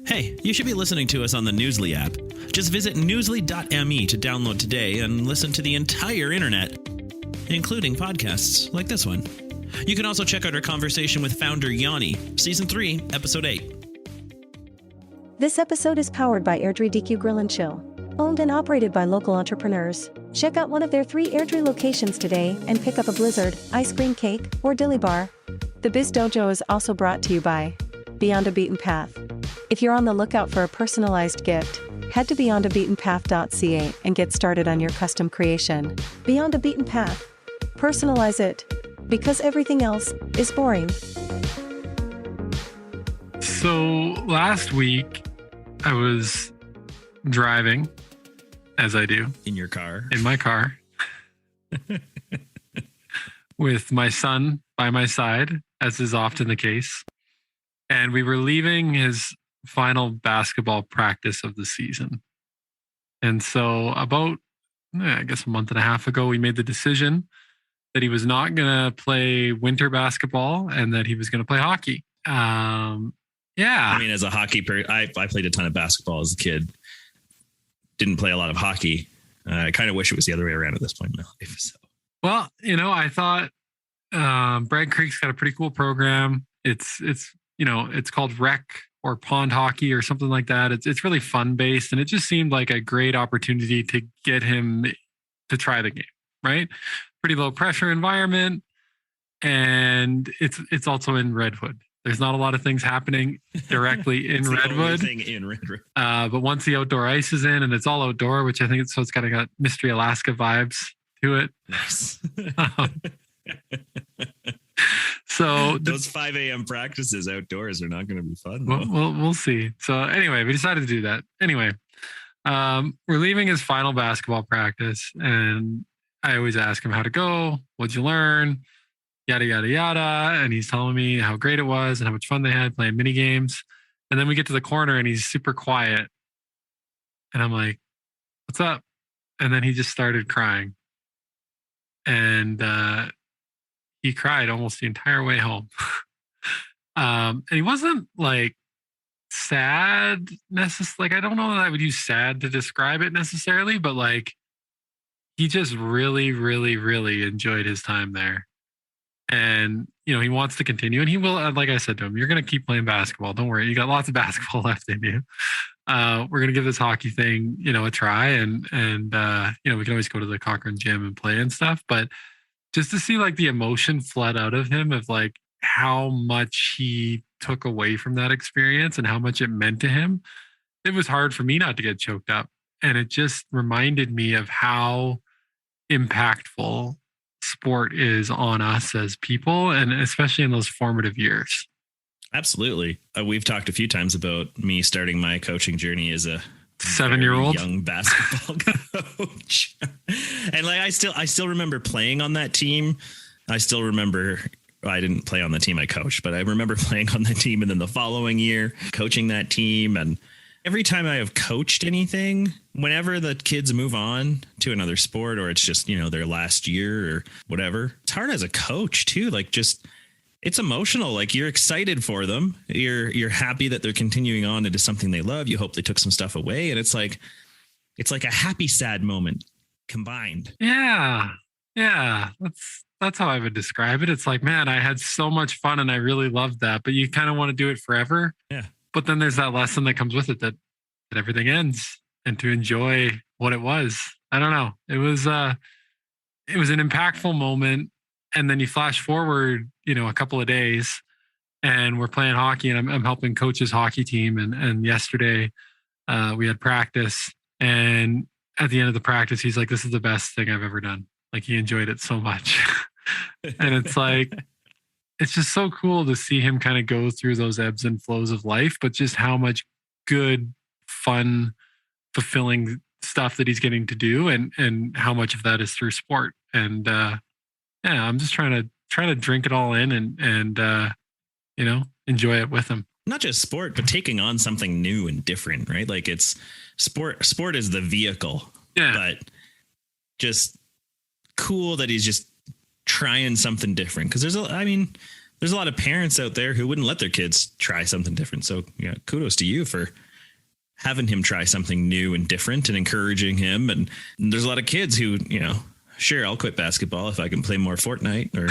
Hey, you should be listening to us on the Newsly app. Just visit newsly.me to download today and listen to the entire internet, including podcasts like this one. You can also check out our conversation with founder Yanni, Season 3, Episode 8. This episode is powered by Airdrie DQ Grill and Chill, owned and operated by local entrepreneurs. Check out one of their 3 Airdrie locations today and pick up a blizzard, ice cream cake, or dilly bar. The Biz Dojo is also brought to you by Beyond a Beaten Path. If you're on the lookout for a personalized gift, head to beyondabeatenpath.ca and get started on your custom creation. Beyond a Beaten Path. Personalize it, because everything else is boring. So last week, I was driving, as I do. In your car? In my car. With my son by my side, as is often the case. And we were leaving his final basketball practice of the season. And so about, I guess a month and a half ago, we made the decision that he was not going to play winter basketball and that he was going to play hockey. Yeah. I mean, as a hockey player, I played a ton of basketball as a kid. Didn't play a lot of hockey. I kind of wish it was the other way around at this point in my life. So. Well, I thought Bragg Creek's got a pretty cool program. It's called rec or pond hockey or something like that. It's really fun based, and it just seemed like a great opportunity to get him to try the game, right? Pretty low pressure environment, and it's also in Redwood. There's not a lot of things happening directly in Redwood. But once the outdoor ice is in and it's all outdoor, which I think it's kind of got Mystery Alaska vibes to it. Nice. So those 5 a.m. practices outdoors are not going to be fun. We'll see. So anyway, we decided to do that. Anyway, we're leaving his final basketball practice, and I always ask him how to go. What'd you learn? Yada, yada, yada. And he's telling me how great it was and how much fun they had playing mini games. And then we get to the corner and he's super quiet. And I'm like, what's up? And then he just started crying. And he cried almost the entire way home. And he wasn't like sad necessarily. Like, I don't know that I would use sad to describe it necessarily, but like he just really, really, really enjoyed his time there. And, he wants to continue, and he will, like I said to him, you're going to keep playing basketball. Don't worry. You got lots of basketball left in you. We're going to give this hockey thing, a try. And we can always go to the Cochrane gym and play and stuff. But just to see like the emotion flood out of him of like how much he took away from that experience and how much it meant to him, it was hard for me not to get choked up. And it just reminded me of how impactful sport is on us as people, and especially in those formative years. Absolutely. We've talked a few times about me starting my coaching journey as a 7-year-old young basketball coach. And like I still remember playing on that team. I still remember I didn't play on the team I coached, but I remember playing on the team, and then the following year coaching that team. And every time I have coached anything, whenever the kids move on to another sport, or it's just, their last year or whatever, it's hard as a coach too. Like just, it's emotional. Like you're excited for them. You're happy that they're continuing on into something they love. You hope they took some stuff away. And it's like a happy, sad moment combined. Yeah. Yeah. That's how I would describe it. It's like, man, I had so much fun and I really loved that, but you kind of want to do it forever. Yeah. But then there's that lesson that comes with it that everything ends, and to enjoy what it was. I don't know. It was an impactful moment. And then you flash forward, a couple of days, and we're playing hockey, and I'm helping coach his hockey team. And yesterday we had practice, and at the end of the practice, he's like, "This is the best thing I've ever done." Like he enjoyed it so much. And it's like, it's just so cool to see him kind of go through those ebbs and flows of life, but just how much good, fun, fulfilling stuff that he's getting to do, and how much of that is through sport. And I'm just trying to drink it all in and enjoy it with him. Not just sport, but taking on something new and different, right? Like it's sport is the vehicle, but just cool that he's just trying something different. Cause there's a lot of parents out there who wouldn't let their kids try something different. So yeah, kudos to you for having him try something new and different and encouraging him. And there's a lot of kids who, sure, I'll quit basketball if I can play more Fortnite. Or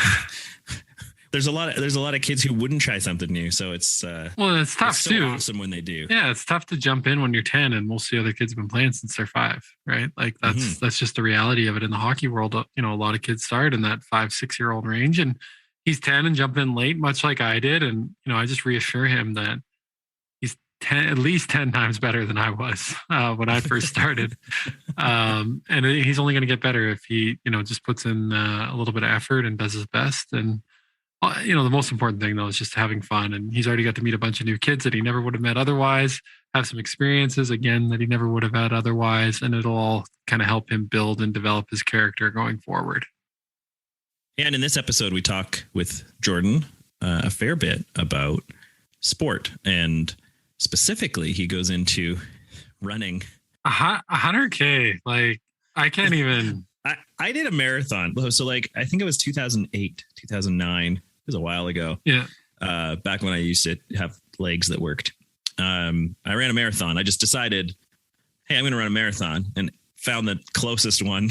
there's a lot of kids who wouldn't try something new. So it's it's tough so too. Awesome when they do. Yeah, it's tough to jump in when you're 10, and most of the other kids have been playing since they're 5, right? Like that's just the reality of it in the hockey world. A lot of kids start in that 5-6-year-old range, and he's 10 and jump in late, much like I did. And I just reassure him that he's at least 10 times better than I was when I first started. And he's only going to get better if he, just puts in a little bit of effort and does his best. And, the most important thing, though, is just having fun. And he's already got to meet a bunch of new kids that he never would have met otherwise, have some experiences, again, that he never would have had otherwise. And it'll all kind of help him build and develop his character going forward. Yeah, and in this episode, we talk with Jordon a fair bit about sport, and specifically, he goes into running. 100K, like I can't even. I did a marathon, so I think it was 2008, 2009. It was a while ago. Yeah, back when I used to have legs that worked. I ran a marathon. I just decided, hey, I'm going to run a marathon, and found the closest one,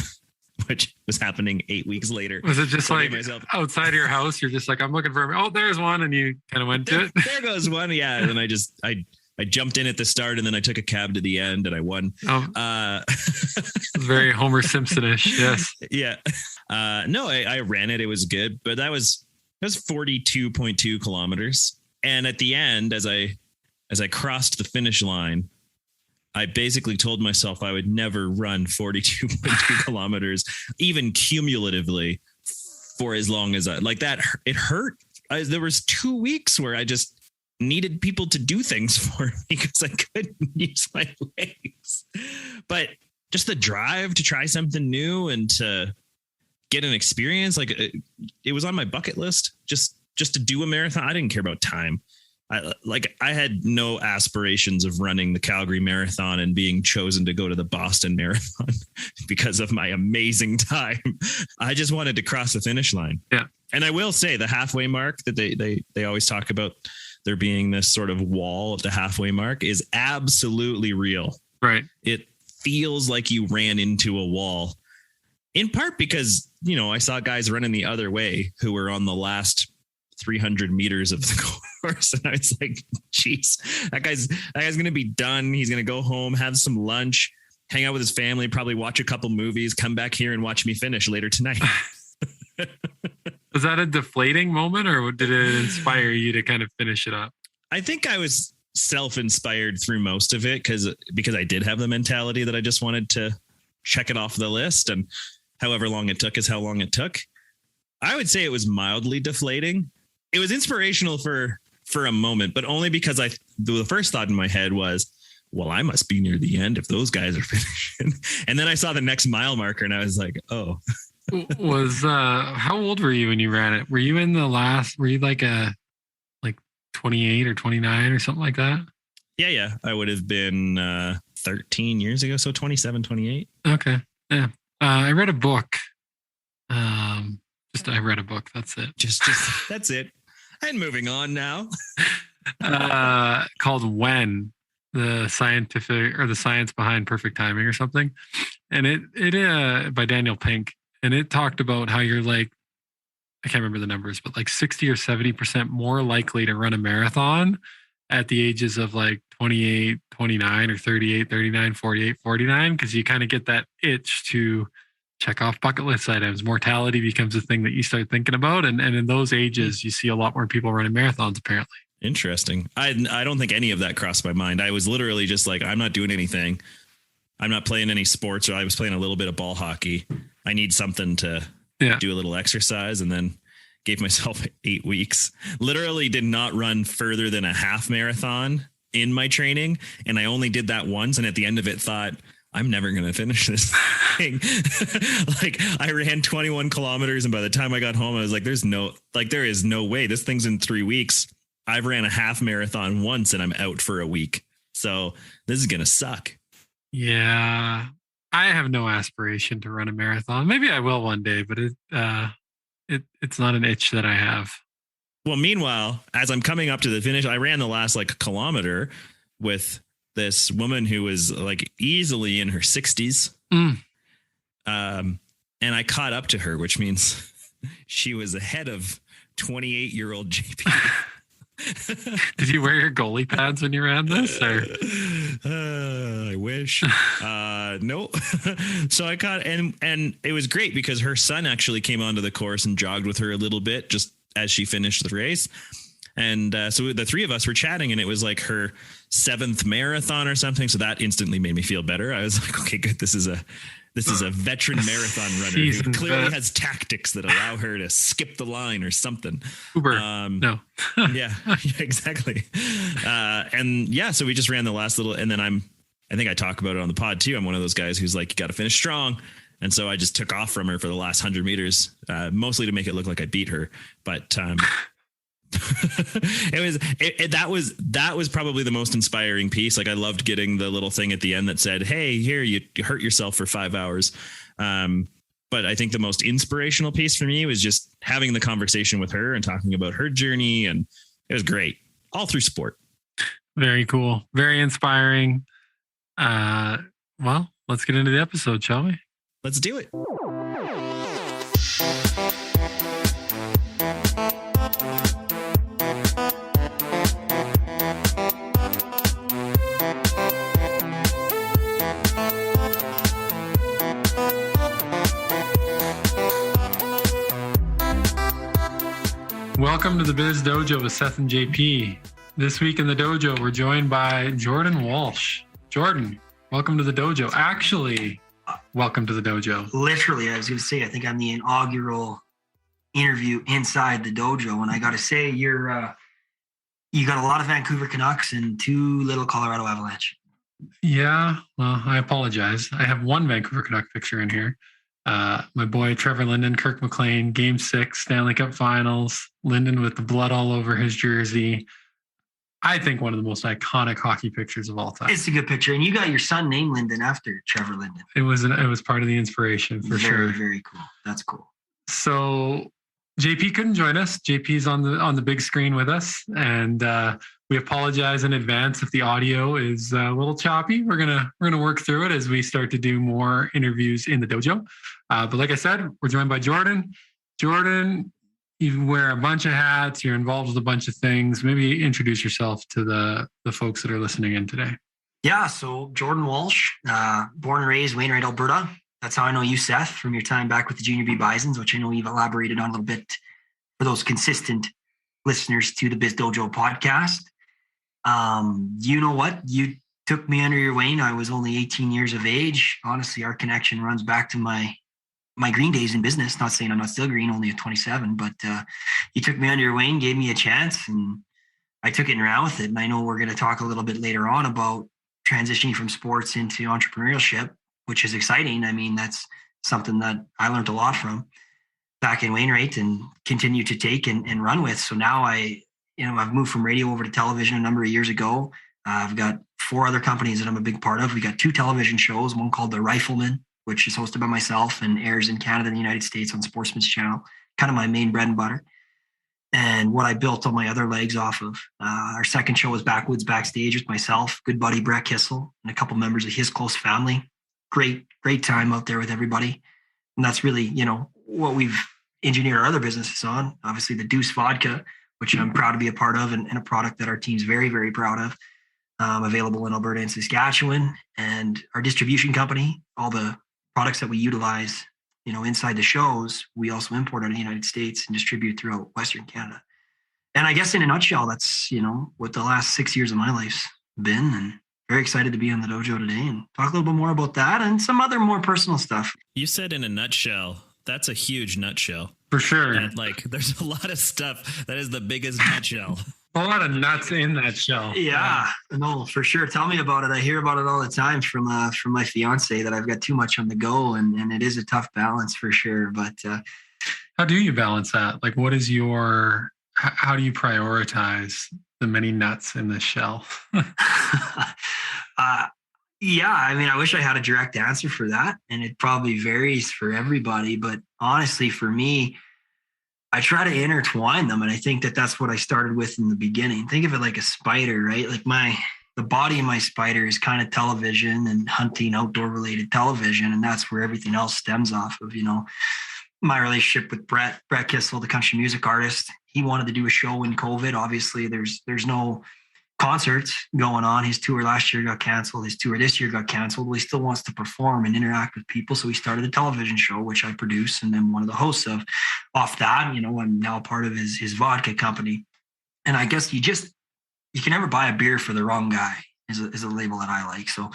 which was happening 8 weeks later. Was it just like outside of your house? You're just like, I'm looking for, there's one. And you kind of went to it. There goes one. Yeah. And then I jumped in at the start, and then I took a cab to the end, and I won. Very Homer Simpson-ish. Yes. Yeah. No, I ran it. It was good, but that was 42.2 kilometers. And at the end, as I crossed the finish line, I basically told myself I would never run 42.2 kilometers, even cumulatively, for as long as that. It hurt. There was 2 weeks where I just needed people to do things for me because I couldn't use my legs. But just the drive to try something new and to get an experience, it was on my bucket list just to do a marathon. I didn't care about time. I had no aspirations of running the Calgary Marathon and being chosen to go to the Boston Marathon because of my amazing time. I just wanted to cross the finish line. Yeah. And I will say the halfway mark that they always talk about, there being this sort of wall at the halfway mark, is absolutely real. Right. It feels like you ran into a wall, in part because, I saw guys running the other way who were on the last 300 meters of the course. And I was like, geez, that guy's going to be done. He's going to go home, have some lunch, hang out with his family, probably watch a couple movies, come back here and watch me finish later tonight. Was that a deflating moment, or did it inspire you to kind of finish it up? I think I was self-inspired through most of it because I did have the mentality that I just wanted to check it off the list, and however long it took is how long it took. I would say it was mildly deflating. It was inspirational for a moment, but only because the first thought in my head was, well, I must be near the end if those guys are finishing. And then I saw the next mile marker and I was like, oh. How old were you when you ran it? Were you in the last, were you like 28 or 29 or something like that? Yeah. I would have been 13 years ago. So 27, 28. Okay. Yeah. I read a book. I read a book. That's it. Just that's it. And moving on now. Called When, the science behind perfect timing or something. And it by Daniel Pink. And it talked about how you're I can't remember the numbers, but 60 or 70% more likely to run a marathon at the ages of 28, 29 or 38, 39, 48, 49, because you kind of get that itch to check off bucket list items. Mortality becomes a thing that you start thinking about. And in those ages, you see a lot more people running marathons, apparently. Interesting. I don't think any of that crossed my mind. I was literally just I'm not doing anything. I'm not playing any sports, or I was playing a little bit of ball hockey. I need something to do a little exercise, and then gave myself 8 weeks. Literally did not run further than a half marathon in my training. And I only did that once. And at the end of it thought, I'm never going to finish this thing. I ran 21 kilometers. And by the time I got home, I was like, there is no way. This thing's in 3 weeks. I've ran a half marathon once and I'm out for a week. So this is going to suck. Yeah. I have no aspiration to run a marathon. Maybe I will one day, but it's not an itch that I have. Well, meanwhile, as I'm coming up to the finish, I ran the last like kilometer with this woman who was like easily in her 60s. And I caught up to her, which means she was ahead of 28-year-old JP. Did you wear your goalie pads when you ran this? Or? I wish. No. So I caught, and it was great because her son actually came onto the course and jogged with her a little bit just as she finished the race. And so the three of us were chatting, and it was like her 7th marathon or something. So that instantly made me feel better. I was like, okay, good. This is a veteran marathon runner who clearly has tactics that allow her to skip the line or something. Uber. No. Yeah, exactly. And yeah, so we just ran the last little, and then I think I talk about it on the pod too. I'm one of those guys who's like, you got to finish strong. And so I just took off from her for the last 100 meters, mostly to make it look like I beat her. But that was probably the most inspiring piece. Like I loved getting the little thing at the end that said, hey, here, you hurt yourself for 5 hours. But I think the most inspirational piece for me was just having the conversation with her and talking about her journey. And it was great all through sport. Very cool. Very inspiring. Well, let's get into the episode, shall we? Let's do it. Welcome to the Biz Dojo with Seth and JP. This week in the dojo, we're joined by Jordon Walsh. Jordon, welcome to the dojo. Actually, welcome to the dojo. Literally, I was going to say, I think I'm the inaugural interview inside the dojo. And I got to say, you got a lot of Vancouver Canucks and 2 little Colorado Avalanche. Yeah, well, I apologize. I have 1 Vancouver Canuck picture in here. My boy Trevor Linden, Kirk McLean, Game 6, Stanley Cup Finals. Linden with the blood all over his jersey. I think one of the most iconic hockey pictures of all time. It's a good picture, and you got your son named Linden after Trevor Linden. It was part of the inspiration for sure. Very, very cool. That's cool. So JP couldn't join us. JP's on the big screen with us, and we apologize in advance if the audio is a little choppy. We're gonna work through it as we start to do more interviews in the dojo. But like I said, we're joined by Jordon. Jordon, you wear a bunch of hats. You're involved with a bunch of things. Maybe introduce yourself to the folks that are listening in today. Yeah, so Jordon Walsh, born and raised Wainwright, Alberta. That's how I know you, Seth, from your time back with the Junior B Bisons, which I know you've elaborated on a little bit for those consistent listeners to the Biz Dojo podcast. You know what? You took me under your wing. I was only 18 years of age. Honestly, our connection runs back to my green days in business. Not saying I'm not still green, only at 27, but you took me under your wing, gave me a chance, and I took it and ran with it. And I know we're going to talk a little bit later on about transitioning from sports into entrepreneurship, which is exciting. I mean, that's something that I learned a lot from back in Wainwright and continue to take and run with. So now I've moved from radio over to television a number of years ago. I've got 4 other companies that I'm a big part of. We got 2 television shows, one called The Rifleman, which is hosted by myself and airs in Canada and the United States on Sportsman's Channel, kind of my main bread and butter. And what I built all my other legs off of. Our second show was Backwoods Backstage with myself, good buddy Brett Kissel, and a couple members of his close family. Great time out there with everybody. And that's really, what we've engineered our other businesses on. Obviously the Deuce Vodka, which I'm proud to be a part of, and a product that our team's very, very proud of. Available in Alberta and Saskatchewan. And our distribution company, all the products that we utilize, inside the shows, we also import out of the United States and distribute throughout Western Canada. And I guess in a nutshell, that's, what the last 6 years of my life's been. And very excited to be on the dojo today and talk a little bit more about that and some other more personal stuff. You said in a nutshell. That's a huge nutshell. For sure. And there's a lot of stuff that is the biggest nutshell. A lot of nuts in that shell. Yeah, no, for sure. Tell me about it. I hear about it all the time from my fiance that I've got too much on the go, and it is a tough balance for sure. But how do you balance that? Like, what is how do you prioritize the many nuts in the shell? Yeah, I mean, I wish I had a direct answer for that, and it probably varies for everybody. But honestly, for me, I try to intertwine them. And I think that that's what I started with in the beginning. Think of it like a spider, right? Like the body of my spider is kind of television and hunting, outdoor related television. And that's where everything else stems off of, my relationship with Brett Kissel, the country music artist. He wanted to do a show in COVID. Obviously there's no concerts going on. His tour last year got canceled. His tour this year got canceled. Well, he still wants to perform and interact with people. So he started a television show, which I produce and then one of the hosts of. Off that, I'm now part of his vodka company. And I guess you can never buy a beer for the wrong guy is a label that I like. So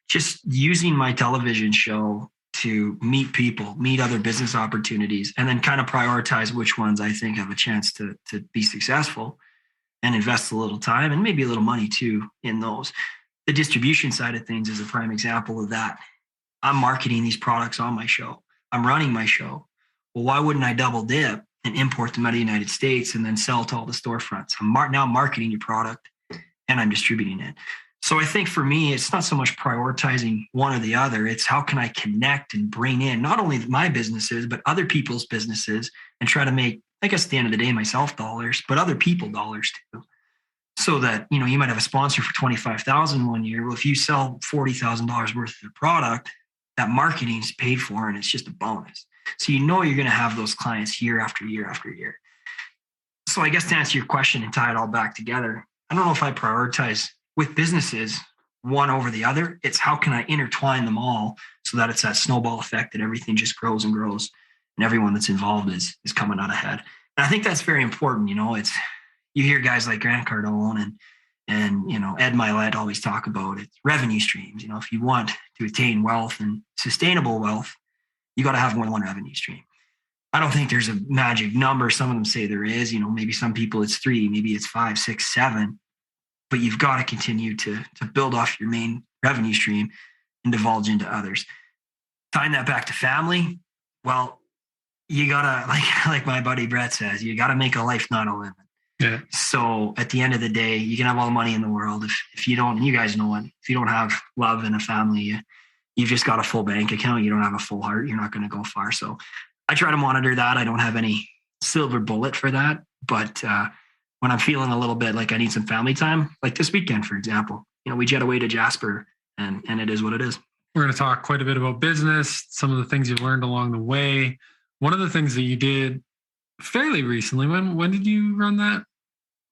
just using my television show to meet people, meet other business opportunities, and then kind of prioritize which ones I think have a chance to be successful and invest a little time and maybe a little money too in those. The distribution side of things is a prime example of that. I'm marketing these products on my show. I'm running my show. Well, why wouldn't I double dip and import them out of the United States and then sell to all the storefronts? I'm now marketing your product and I'm distributing it. So I think for me, it's not so much prioritizing one or the other. It's how can I connect and bring in not only my businesses, but other people's businesses and try to make, I guess at the end of the day, myself dollars, but other people dollars too. So that, you might have a sponsor for $25,000 one year. Well, if you sell $40,000 worth of the product, that marketing is paid for and it's just a bonus. So you're going to have those clients year after year after year. So I guess to answer your question and tie it all back together, I don't know if I prioritize with businesses one over the other. It's how can I intertwine them all so that it's that snowball effect that everything just grows and grows and everyone that's involved is coming out ahead. And I think that's very important. It's, you hear guys like Grant Cardone and Ed Milet always talk about it, revenue streams. If you want to attain wealth and sustainable wealth, you got to have more than one revenue stream. I don't think there's a magic number. Some of them say there is, maybe some people it's 3, maybe it's 5, 6, 7, but you've got to continue to build off your main revenue stream and divulge into others. Tying that back to family, well, you gotta, like my buddy Brett says, you gotta make a life, not a living. Yeah. So at the end of the day, you can have all the money in the world. If you don't, and you guys know it, if you don't have love in a family, you've just got a full bank account. You don't have a full heart. You're not going to go far. So I try to monitor that. I don't have any silver bullet for that. But when I'm feeling a little bit like I need some family time, like this weekend, for example, we jet away to Jasper and it is what it is. We're going to talk quite a bit about business, some of the things you've learned along the way. One of the things that you did fairly recently, when did you run that?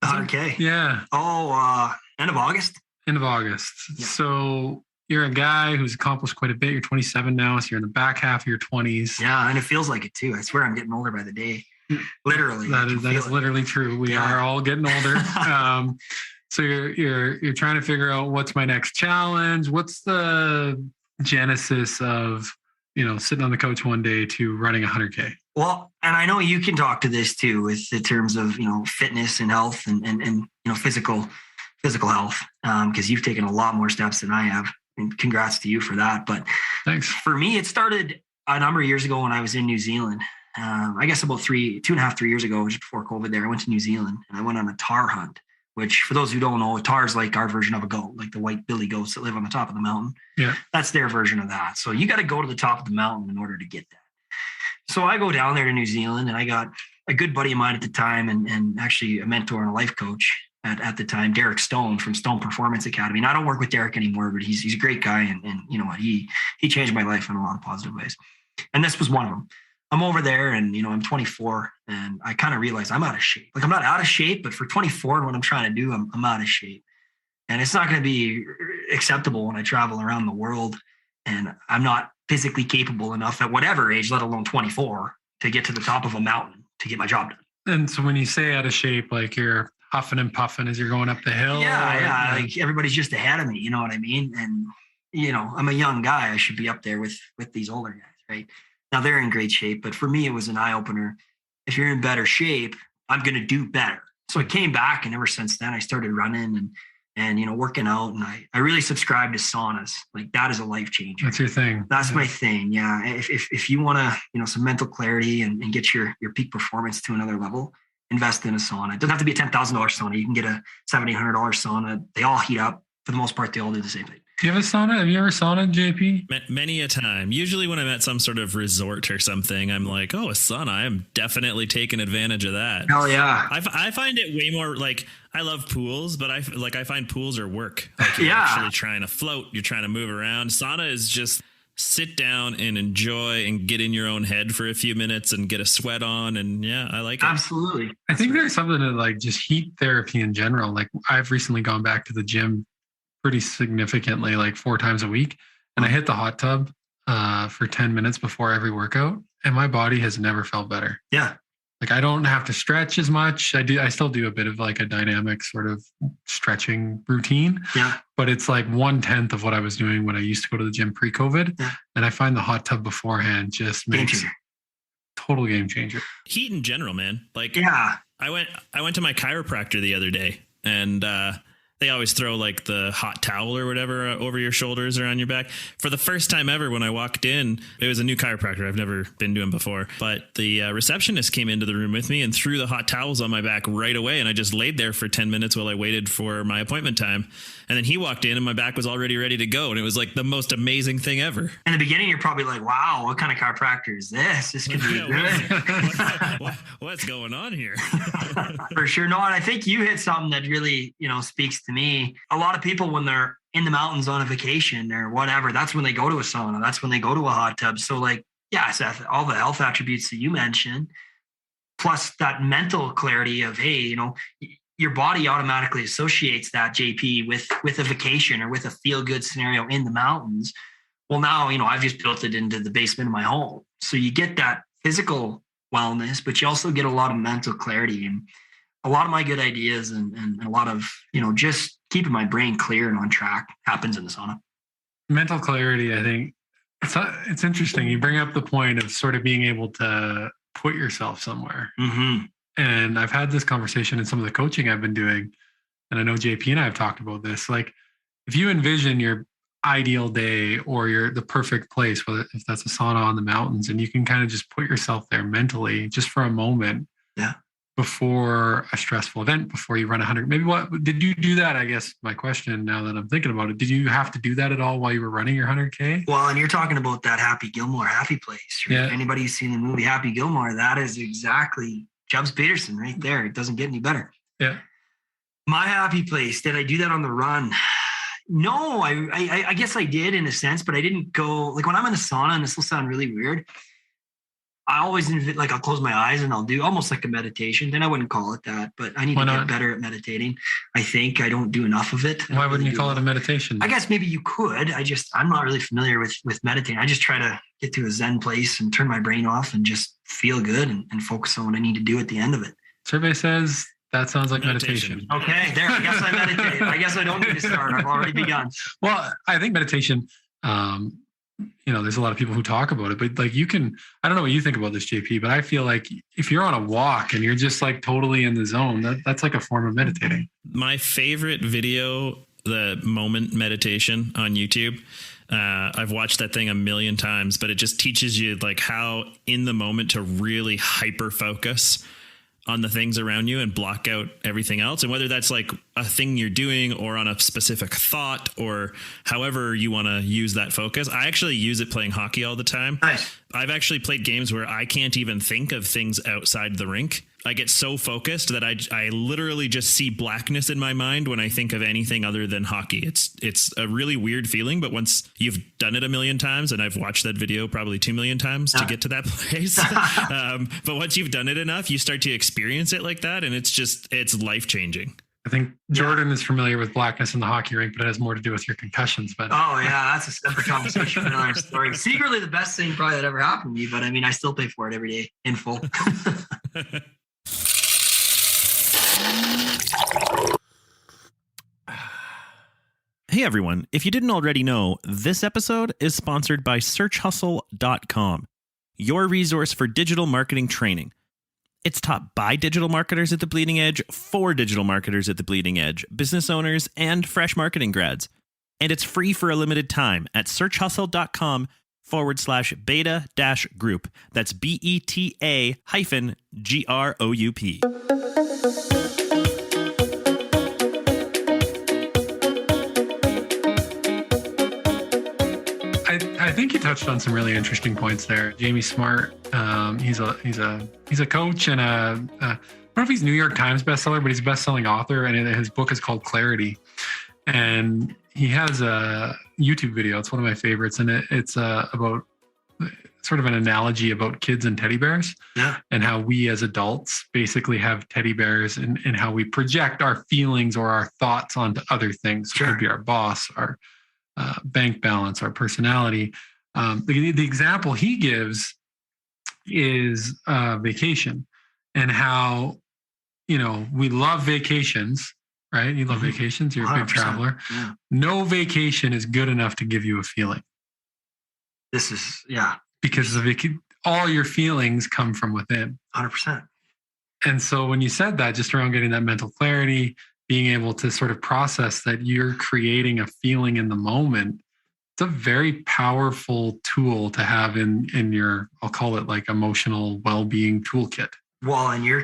100K. Yeah. Oh, end of August. End of August. Yeah. So you're a guy who's accomplished quite a bit. You're 27 now, so you're in the back half of your 20s. Yeah, and it feels like it too. I swear I'm getting older by the day. Literally. That is literally true. We are all getting older. So you're trying to figure out what's my next challenge. What's the genesis of sitting on the couch one day to running 100K? Well, and I know you can talk to this too, with the terms of fitness and health and physical health, because you've taken a lot more steps than I have. And congrats to you for that. But thanks. For me, it started a number of years ago when I was in New Zealand. I guess about 2.5, 3 years ago, just before COVID. There, I went to New Zealand and I went on a tar hunt. Which, for those who don't know, a tar is like our version of a goat, like the white billy goats that live on the top of the mountain. Yeah, that's their version of that. So you got to go to the top of the mountain in order to get that. So I go down there to New Zealand, and I got a good buddy of mine at the time, and actually a mentor and a life coach at the time, Derek Stone from Stone Performance Academy. And I don't work with Derek anymore, but he's a great guy, and you know what, he changed my life in a lot of positive ways. And this was one of them. I'm over there and, I'm 24 and I kind of realized I'm out of shape. Like I'm not out of shape, but for 24 and what I'm trying to do, I'm out of shape. And it's not going to be acceptable when I travel around the world and I'm not physically capable enough at whatever age, let alone 24, to get to the top of a mountain to get my job done. And so when you say out of shape, like you're huffing and puffing as you're going up the hill? Yeah. Like everybody's just ahead of me. You know what I mean? And, I'm a young guy. I should be up there with these older guys, right? Now they're in great shape, but for me, it was an eye opener. If you're in better shape, I'm going to do better. So I came back, and ever since then I started running and working out. And I really subscribe to saunas. Like that is a life changer. That's your thing. That's my thing. Yeah. If you want to, some mental clarity and get your peak performance to another level, invest in a sauna. It doesn't have to be a $10,000 sauna. You can get a $700-800 sauna. They all heat up. For the most part, they all do the same thing. Do you have a sauna? Have you ever sauna, JP? Many a time. Usually when I'm at some sort of resort or something, I'm like, oh, a sauna. I'm definitely taking advantage of that. Oh yeah. I find it way more like, I love pools, but I find pools are work. Like you're Yeah. actually trying to float. You're trying to move around. Sauna is just sit down and enjoy and get in your own head for a few minutes and get a sweat on. And yeah, I like it. Absolutely. I think there's something to like just heat therapy in general. Like I've recently gone back to the gym pretty significantly, like 4 times a week. And I hit the hot tub for 10 minutes before every workout. And my body has never felt better. Yeah. Like I don't have to stretch as much. I still do a bit of like a dynamic sort of stretching routine. Yeah. But it's like 1/10 of what I was doing when I used to go to the gym pre-COVID. Yeah. And I find the hot tub beforehand just Game makes changer. total game changer. Heat in general, man. Like Yeah. I went to my chiropractor the other day, and they always throw like the hot towel or whatever over your shoulders or on your back. For the first time ever, when I walked in, it was a new chiropractor. I've never been to him before, but the receptionist came into the room with me and threw the hot towels on my back right away. And I just laid there for 10 minutes while I waited for my appointment time. And then he walked in and my back was already ready to go. And it was like the most amazing thing ever. In the beginning, you're probably like, wow, what kind of chiropractor is this? This could be good. What's going on here? For sure. No, and I think you hit something that really, speaks to me. A lot of people, when they're in the mountains on a vacation or whatever, that's when they go to a sauna. That's when they go to a hot tub. So like, yeah, Seth, all the health attributes that you mentioned, plus that mental clarity of, hey, your body automatically associates that, JP, with a vacation or with a feel-good scenario in the mountains. Well, now, I've just built it into the basement of my home. So you get that physical wellness, but you also get a lot of mental clarity. And a lot of my good ideas and a lot of, just keeping my brain clear and on track happens in the sauna. Mental clarity, I think it's interesting. You bring up the point of sort of being able to put yourself somewhere. Mm-hmm. And I've had this conversation in some of the coaching I've been doing. And I know JP and I have talked about this. Like if you envision your ideal day or the perfect place, whether if that's a sauna on the mountains, and you can kind of just put yourself there mentally just for a moment. Yeah. Before a stressful event, before you run 100, maybe what did you do that? I guess my question now that I'm thinking about it, did you have to do that at all while you were running your 100K? Well, and you're talking about that Happy Gilmore, Happy Place. Right? Yeah. Anybody who's seen the movie Happy Gilmore, that is exactly Chubbs Peterson right there. It doesn't get any better. Yeah. My happy place. Did I do that on the run? No, I guess I did in a sense, but I didn't go like when I'm in a sauna, and this will sound really weird. I always like I'll close my eyes and I'll do almost like a meditation. Then I wouldn't call it that, but I need to get better at meditating. I think I don't do enough of it. Why wouldn't you call it a meditation? I guess maybe you could. I'm not really familiar with meditating. I just try to get to a Zen place and turn my brain off and just feel good and focus on what I need to do at the end of it. Survey says that sounds like meditation. Okay, there. I guess I meditate. I guess I don't need to start. I've already begun. Well, I think meditation, there's a lot of people who talk about it, but like I don't know what you think about this, JP, but I feel like if you're on a walk and you're just like totally in the zone, that's like a form of meditating. My favorite video, the moment meditation on YouTube. I've watched that thing a million times, but it just teaches you like how in the moment to really hyper focus on the things around you and block out everything else. And whether that's like a thing you're doing or on a specific thought or however you want to use that focus. I actually use it playing hockey all the time. Nice. I've actually played games where I can't even think of things outside the rink. I get so focused that I literally just see blackness in my mind when I think of anything other than hockey. It's a really weird feeling, but once you've done it a million times, and I've watched that video probably 2 million times to get to that place. But once you've done it enough, you start to experience it like that. And it's life-changing. I think Jordon is familiar with blackness in the hockey rink, but it has more to do with your concussions. But oh yeah, that's a separate conversation for another story. Secretly, the best thing probably that ever happened to me, but I mean, I still pay for it every day in full. Hey everyone, if you didn't already know, this episode is sponsored by searchhustle.com, your resource for digital marketing training. It's taught by digital marketers at the bleeding edge, for digital marketers at the bleeding edge, business owners, and fresh marketing grads. And it's free for a limited time at searchhustle.com/beta-group. That's BETA-GROUP. I think you touched on some really interesting points there. Jamie Smart, he's a coach and I don't know if he's New York Times bestseller, but he's a best-selling author, and his book is called Clarity. And he has a YouTube video. It's one of my favorites, and it's about sort of an analogy about kids and teddy bears, and how we as adults basically have teddy bears, and how we project our feelings or our thoughts onto other things. Sure. It could be our boss, our bank balance, our personality. The example he gives is vacation, and how, we love vacations, right? You love vacations. You're a big traveler. Yeah. No vacation is good enough to give you a feeling. Because all your feelings come from within. 100%. And so when you said that, just around getting that mental clarity, being able to sort of process that you're creating a feeling in the moment, it's a very powerful tool to have in your, I'll call it like emotional well-being toolkit. Well, and you're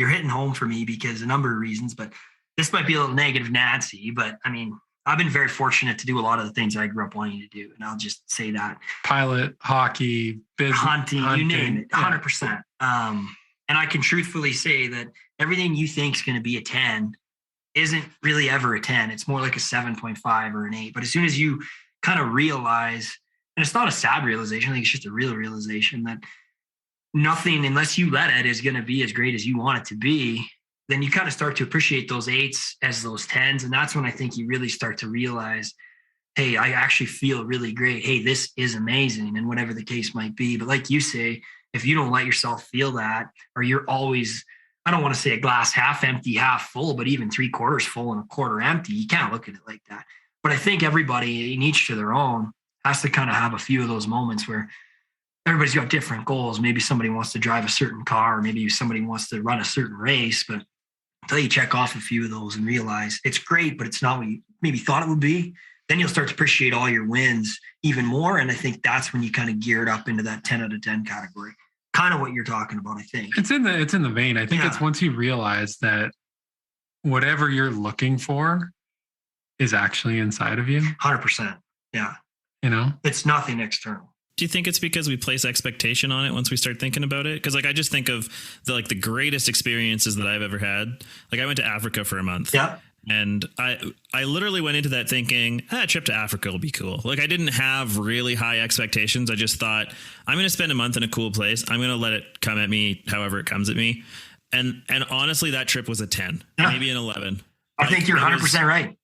hitting home for me because a number of reasons, but this might be a little negative Nancy, but I mean, I've been very fortunate to do a lot of the things I grew up wanting to do. And I'll just say that. Pilot, hockey, business, hunting, you name it, 100%. And I can truthfully say that everything you think is going to be a 10 isn't really ever a 10. It's more like a 7.5 or an 8. But as soon as you kind of realize, and it's not a sad realization, I think it's just a real realization that nothing, unless you let it, is going to be as great as you want it to be, then you kind of start to appreciate those 8s as those 10s. And that's when I think you really start to realize, hey, I actually feel really great. Hey, this is amazing, and whatever the case might be. But like you say, if you don't let yourself feel that, or you're always, I don't want to say a glass half empty, half full, but even 3/4 full and a quarter empty, you can't look at it like that. But I think everybody, in each to their own, has to kind of have a few of those moments where everybody's got different goals. Maybe somebody wants to drive a certain car, or maybe somebody wants to run a certain race, but until you check off a few of those and realize it's great, but it's not what you maybe thought it would be, then you'll start to appreciate all your wins even more. And I think that's when you kind of gear it up into that 10 out of 10 category. Kind of what you're talking about, I think. It's in the vein. I think it's once you realize that whatever you're looking for is actually inside of you. 100%. Yeah. It's nothing external. Do you think it's because we place expectation on it once we start thinking about it? Because I just think of the greatest experiences that I've ever had. Like, I went to Africa for a month. Yeah. And I literally went into that thinking, a trip to Africa will be cool. Like, I didn't have really high expectations. I just thought, I'm going to spend a month in a cool place. I'm going to let it come at me however it comes at me. And honestly, that trip was a 10, maybe an 11. I think you're 100% right.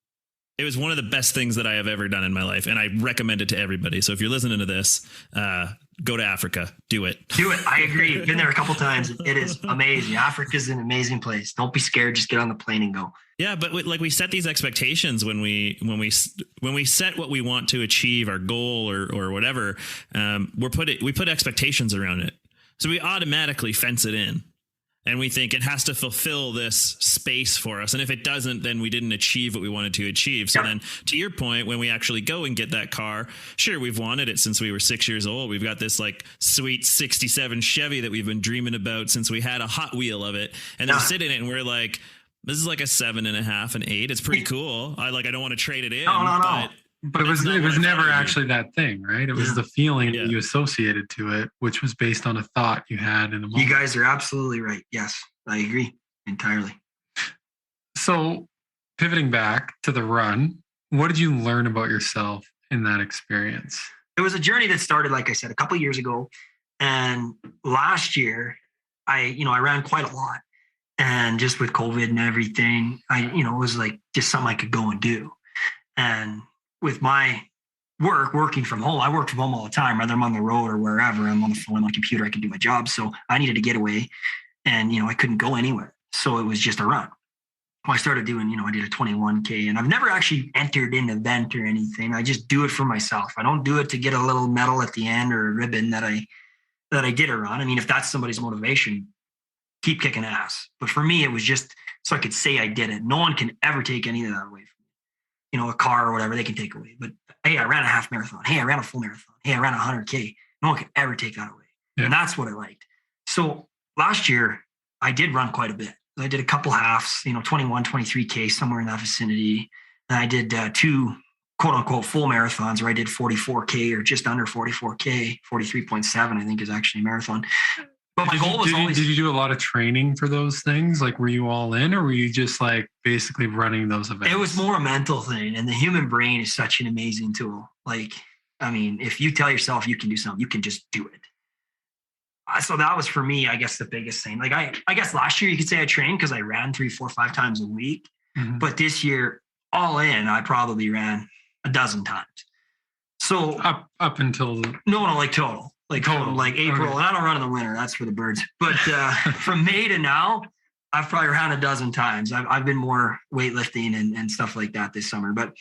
It was one of the best things that I have ever done in my life, and I recommend it to everybody. So if you're listening to this, go to Africa. Do it. Do it. I agree. Been there a couple times. It is amazing. Africa's an amazing place. Don't be scared. Just get on the plane and go. Yeah, but we set these expectations when we set what we want to achieve, our goal or whatever. We put expectations around it, so we automatically fence it in. And we think it has to fulfill this space for us. And if it doesn't, then we didn't achieve what we wanted to achieve. So then, to your point, when we actually go and get that car, sure, we've wanted it since we were 6 years old. We've got this sweet 67 Chevy that we've been dreaming about since we had a Hot Wheel of it. And then we sit in it and we're like, this is like a 7.5, an 8. It's pretty cool. I don't want to trade it in. No. But it was never actually that thing, right? It was the feeling that you associated to it, which was based on a thought you had in the moment. You guys are absolutely right. Yes, I agree entirely. So pivoting back to the run, what did you learn about yourself in that experience? It was a journey that started, like I said, a couple of years ago. And last year, I ran quite a lot. And just with COVID and everything, it was like just something I could go and do. And with my working from home, I work from home all the time, whether I'm on the road or wherever. I'm on the phone, on my computer, I can do my job. So I needed to get away, and, I couldn't go anywhere. So it was just a run. Well, I started doing, I did a 21K, and I've never actually entered an event or anything. I just do it for myself. I don't do it to get a little medal at the end or a ribbon that I did a run. I mean, if that's somebody's motivation, keep kicking ass. But for me, it was just so I could say I did it. No one can ever take any of that away from me. A car or whatever they can take away. But hey, I ran a half marathon. Hey, I ran a full marathon. Hey, I ran 100K. No one can ever take that away. Yeah. And that's what I liked. So last year, I did run quite a bit. I did a couple halves, 21, 23K, somewhere in that vicinity. And I did 2 quote unquote full marathons where I did 44K or just under 44K, 43.7, I think is actually a marathon. But my goal was always. Did you do a lot of training for those things? Like, were you all in, or were you just like basically running those events? It was more a mental thing. And the human brain is such an amazing tool. Like, I mean, if you tell yourself you can do something, you can just do it. So that was for me, I guess, the biggest thing. Like, I guess last year you could say I trained because I ran 3, 4, 5 times a week. Mm-hmm. But this year, all in, I probably ran a dozen times. So up until like total. Like April, okay. And I don't run in the winter. That's for the birds. But from May to now, I've probably ran a dozen times. I've been more weightlifting and stuff like that this summer. But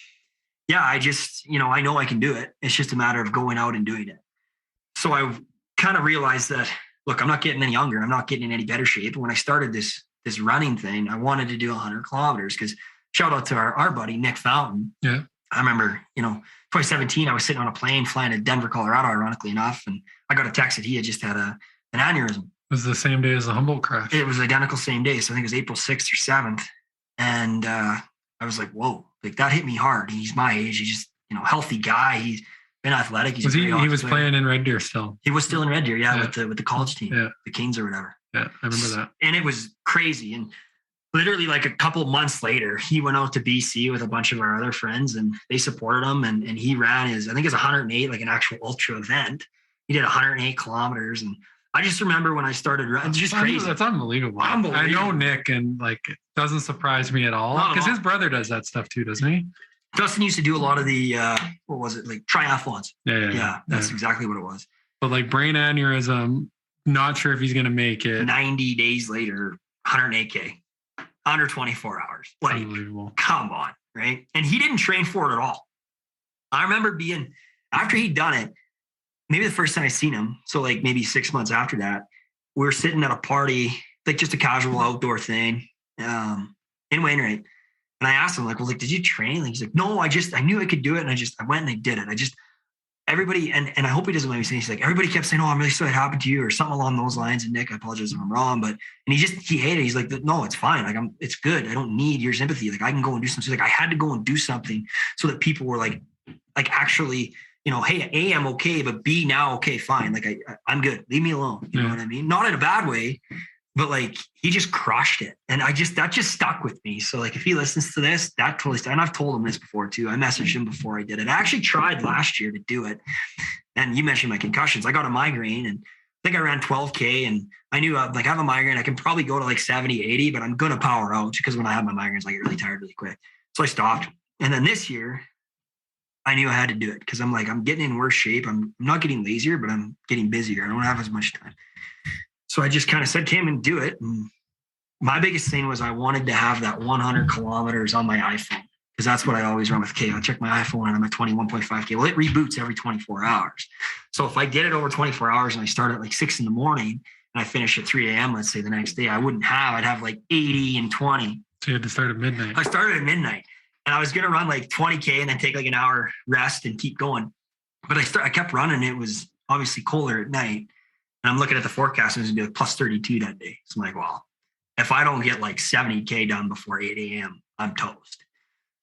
yeah, I just, I know I can do it. It's just a matter of going out and doing it. So I kind of realized that, look, I'm not getting any younger. I'm not getting in any better shape. When I started this running thing, I wanted to do 100 kilometers because shout out to our buddy, Nick Fountain. Yeah. I remember, 2017, I was sitting on a plane flying to Denver, Colorado, ironically enough. And I got a text that he had just had an aneurysm. It was the same day as the Humboldt crash. It was identical same day. So I think it was April 6th or 7th. And I was like, whoa, like that hit me hard. He's my age. He's just, healthy guy. He's been athletic. He was playing in Red Deer still. He was still in Red Deer. Yeah. With the college team, the Kings or whatever. Yeah. I remember that. And it was crazy. And literally like a couple months later, he went out to BC with a bunch of our other friends and they supported him. And he ran I think it's 108, like an actual ultra event. He did 108 kilometers. And I just remember when I started running, it's just crazy. That's unbelievable. I know Nick, and like, it doesn't surprise me at all because his brother does that stuff too, doesn't he? Dustin used to do a lot of the, what was it? Like triathlons. Yeah. That's exactly what it was. But like brain aneurysm, not sure if he's going to make it. 90 days later, 108K. Under 24 hours. Like, come on, right? And he didn't train for it at all. I remember after he'd done it, maybe the first time I seen him, so like maybe 6 months after that, we were sitting at a party, like just a casual outdoor thing in Wainwright. And I asked him, like, well, like, did you train? Like, he's like, no, I knew I could do it. And I went and I did it. Everybody, and I hope he doesn't mind me saying, he's like, everybody kept saying, oh, I'm really sorry it happened to you or something along those lines. And Nick, I apologize if I'm wrong, but, and he hated it. He's like, no, it's fine. Like, it's good. I don't need your sympathy. Like, I can go and do something. Like, I had to go and do something so that people were like actually, hey, A, I'm okay, but B, now, okay, fine. Like, I'm good. Leave me alone. You know what I mean? Not in a bad way, but like, he just crushed it. And that just stuck with me. So like, if he listens to this, that totally, and I've told him this before too. I messaged him before I did it. I actually tried last year to do it. And you mentioned my concussions. I got a migraine and I think I ran 12K and I knew like I have a migraine. I can probably go to like 70, 80, but I'm going to power out because when I have my migraines, I get really tired really quick. So I stopped. And then this year I knew I had to do it because I'm like, I'm getting in worse shape. I'm not getting lazier, but I'm getting busier. I don't have as much time. So I just kind of said, came and do it. And my biggest thing was I wanted to have that 100 kilometers on my iPhone because that's what I always run with. Okay, I check my iPhone and I'm at 21.5K. Well, it reboots every 24 hours. So if I did it over 24 hours and I start at like 6 a.m. and I finish at 3 a.m., let's say the next day, I'd have like 80 and 20. So you had to start at midnight. I started at midnight and I was going to run like 20K and then take like an hour rest and keep going. But I kept running. It was obviously colder at night. And I'm looking at the forecast and it's gonna be like plus 32 that day. So I'm like, well, if I don't get like 70K done before 8 a.m., I'm toast.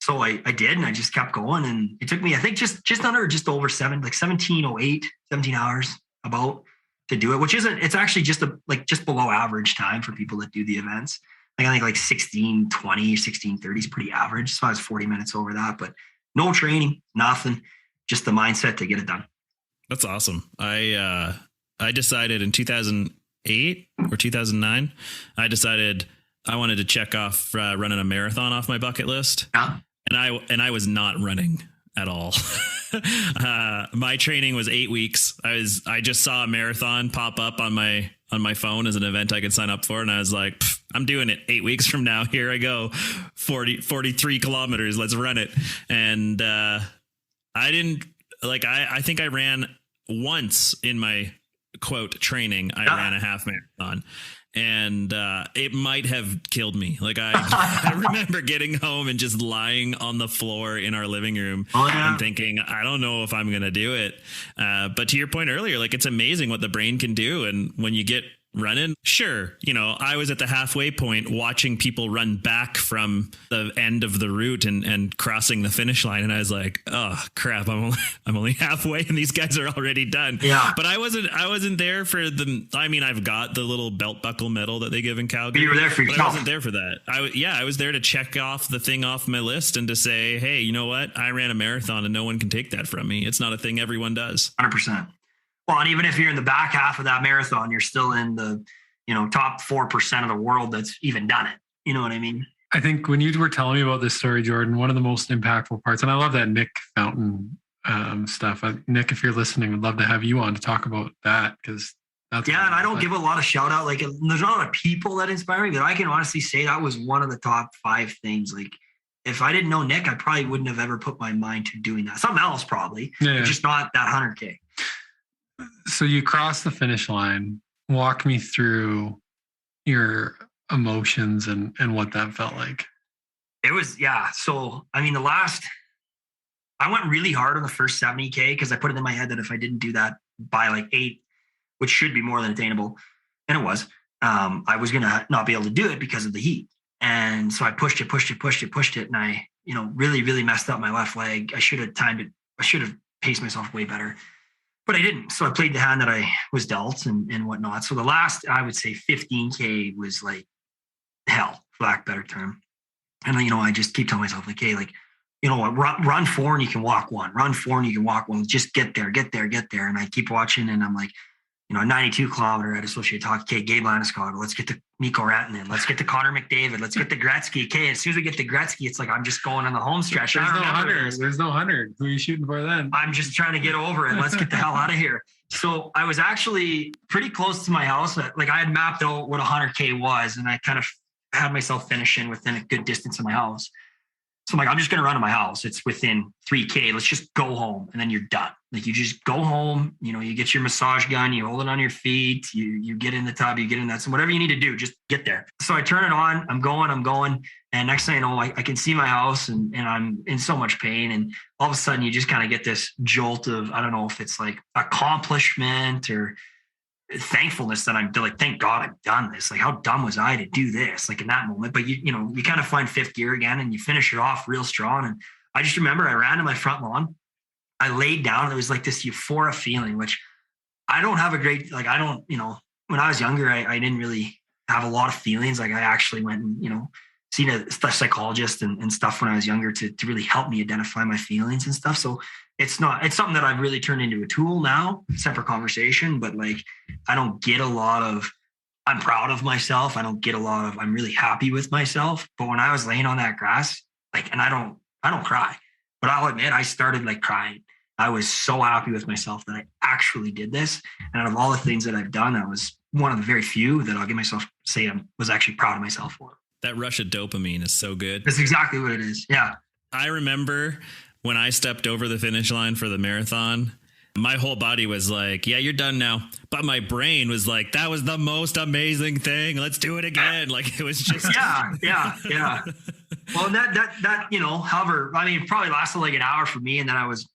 So I did, and I just kept going. And it took me, I think just over 17 hours about to do it, which it's actually just below average time for people that do the events. Like I think like 16:20 or 16:30 is pretty average. So I was 40 minutes over that, but no training, nothing, just the mindset to get it done. That's awesome. I decided in 2008 or 2009, I decided I wanted to check off running a marathon off my bucket list. Yeah. And I was not running at all. My training was 8 weeks. I just saw a marathon pop up on my phone as an event I could sign up for. And I was like, I'm doing it 8 weeks from now. Here I go. 43 kilometers. Let's run it. And I think I ran once in my quote training. I ran a half marathon and it might have killed me. Like I remember getting home and just lying on the floor in our living room and thinking, I don't know if I'm going to do it. But to your point earlier, like it's amazing what the brain can do. And when you get running. Sure. I was at the halfway point watching people run back from the end of the route and crossing the finish line. And I was like, oh crap, I'm only halfway and these guys are already done. Yeah. But I wasn't there for I've got the little belt buckle medal that they give in Calgary. But you were there for yourself. I wasn't there for that. I was there to check off the thing off my list and to say, hey, you know what? I ran a marathon and no one can take that from me. It's not a thing everyone does. 100%. Well, and even if you're in the back half of that marathon, you're still in the, top 4% of the world that's even done it. You know what I mean? I think when you were telling me about this story, Jordon, one of the most impactful parts, and I love that Nick Fountain stuff. Nick, if you're listening, I'd love to have you on to talk about that, because that's and I don't give a lot of shout out. Like, there's not a lot of people that inspire me, but I can honestly say that was one of the top 5 things. Like, if I didn't know Nick, I probably wouldn't have ever put my mind to doing that. Something else probably, just not that 100K. So you crossed the finish line. Walk me through your emotions and what that felt like. It was, So, I went really hard on the first 70K because I put it in my head that if I didn't do that by like 8, which should be more than attainable, and it was, I was going to not be able to do it because of the heat. And so I pushed it. And I, really, really messed up my left leg. I should have timed it. I should have paced myself way better. But I didn't. So I played the hand that I was dealt and whatnot. So the last, I would say 15K was like hell, for lack of a better term. And, I just keep telling myself, like, hey, like, you know what, run 4 and you can walk 1. Run 4 and you can walk 1. Just get there. And I keep watching and I'm like, 92 kilometer at Associated Hockey. Okay, Gabe Landeskog. Let's get the Mikko Rantanen. Let's get the Connor McDavid. Let's get the Gretzky. Okay, as soon as we get the Gretzky, it's like I'm just going on the home stretch. There's no 100. Who are you shooting for then? I'm just trying to get over it. Let's get the hell out of here. So I was actually pretty close to my house. Like, I had mapped out what 100K was, and I kind of had myself finishing within a good distance of my house. So I'm like, I'm just going to run to my house. It's within 3K. Let's just go home. And then you're done. Like, you just go home, you get your massage gun, you hold it on your feet, you get in the tub, you get in that. So whatever you need to do, just get there. So I turn it on, I'm going. And next thing I know, I can see my house and I'm in so much pain. And all of a sudden you just kind of get this jolt of, I don't know if it's like accomplishment or thankfulness that I'm like, thank God I've done this. Like, how dumb was I to do this? Like, in that moment, but you kind of find 5th gear again and you finish it off real strong. And I just remember I ran to my front lawn. I laid down. It was like this euphoria feeling, which I don't have a great, like, I don't, when I was younger, I didn't really have a lot of feelings. Like, I actually went and, seen a psychologist and stuff when I was younger to really help me identify my feelings and stuff. So it's something that I've really turned into a tool now, separate conversation, but like, I don't get a lot of, I'm proud of myself. I don't get a lot of, I'm really happy with myself. But when I was laying on that grass, like, and I don't cry, but I'll admit I started like crying. I was so happy with myself that I actually did this. And out of all the things that I've done, that was one of the very few that I'll give myself say I was actually proud of myself for. That rush of dopamine is so good. That's exactly what it is. Yeah. I remember when I stepped over the finish line for the marathon, my whole body was like, yeah, you're done now. But my brain was like, that was the most amazing thing. Let's do it again. Like, it was just. Yeah. Well, that, however, it probably lasted like an hour for me. And then I was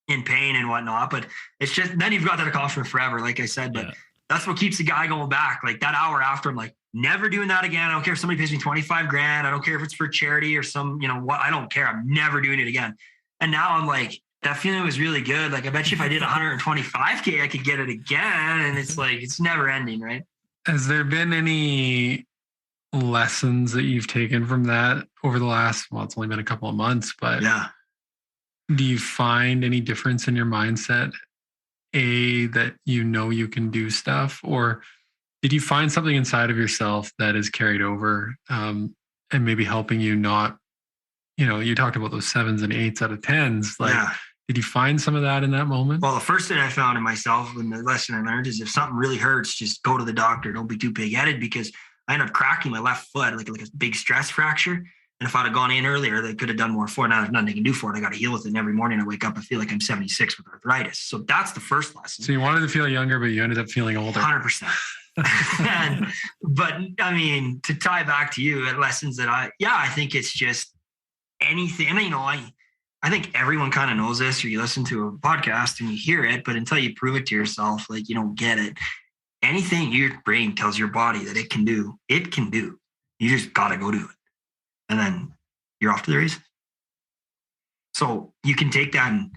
in pain and whatnot, but it's just, then you've got that accomplishment forever, like I said, but that's what keeps the guy going back. Like, that hour after, I'm like, never doing that again. I don't care if somebody pays me 25 grand. I don't care if it's for charity or some, what, I don't care. I'm never doing it again. And now I'm like, that feeling was really good. Like, I bet you if I did 125K, I could get it again. And it's like, it's never ending, right? Has there been any lessons that you've taken from that over the last, well, it's only been a couple of months, but do you find any difference in your mindset? That you can do stuff, or did you find something inside of yourself that is carried over and maybe helping you not, you talked about those 7s and 8s out of 10s. Like, did you find some of that in that moment? Well, the first thing I found in myself, and the lesson I learned, is if something really hurts, just go to the doctor. Don't be too big-headed, because I ended up cracking my left foot, like a big stress fracture. And if I'd have gone in earlier, they could have done more for it. Now there's nothing they can do for it. I got to heal with it. And every morning I wake up, I feel like I'm 76 with arthritis. So that's the first lesson. So you wanted to feel younger, but you ended up feeling older. 100%. But to tie back to you, lessons that I think it's just anything. And I think everyone kind of knows this, or you listen to a podcast and you hear it, but until you prove it to yourself, like, you don't get it. anything your brain tells your body that it can do. You just got to go do it. And then you're off to the races. So you can take that and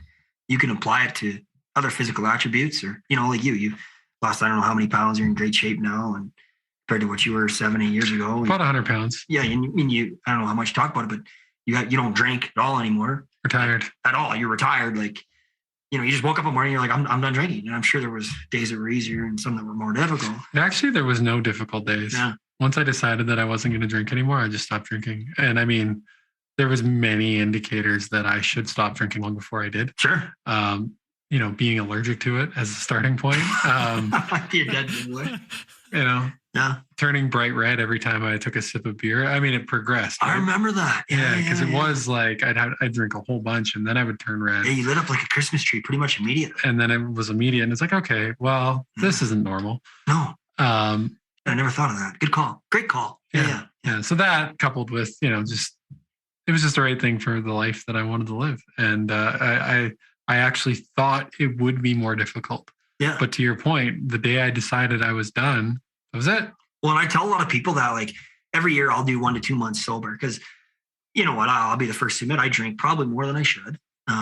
you can apply it to other physical attributes, or, like you lost, I don't know how many pounds, you're in great shape now. And compared to what you were 7-8 years ago. About 100 pounds. Yeah. And you, I don't know how much you talk about it, but you don't drink at all anymore. Retired. At all. You're retired. Like, you just woke up in the morning, you're like, I'm done drinking. And I'm sure there was days that were easier and some that were more difficult. Actually, there was no difficult days. Yeah. Once I decided that I wasn't going to drink anymore, I just stopped drinking. And I mean, there was many indicators that I should stop drinking long before I did. Sure. Being allergic to it as a starting point. You're dead, boy. Yeah. Turning bright red every time I took a sip of beer. I mean, it progressed. Right? I remember that. Yeah, because it was like I'd drink a whole bunch and then I would turn red. Yeah, you lit up like a Christmas tree pretty much immediately. And then it was immediate. And it's like, okay, well, this isn't normal. No. I never thought of that. Good call. Great call. Yeah. So that coupled with, it was just the right thing for the life that I wanted to live. And I actually thought it would be more difficult. Yeah. But to your point, the day I decided I was done, that was it. Well, and I tell a lot of people that, like, every year I'll do 1 to 2 months sober, because you know what, I'll be the first to admit I drink probably more than I should,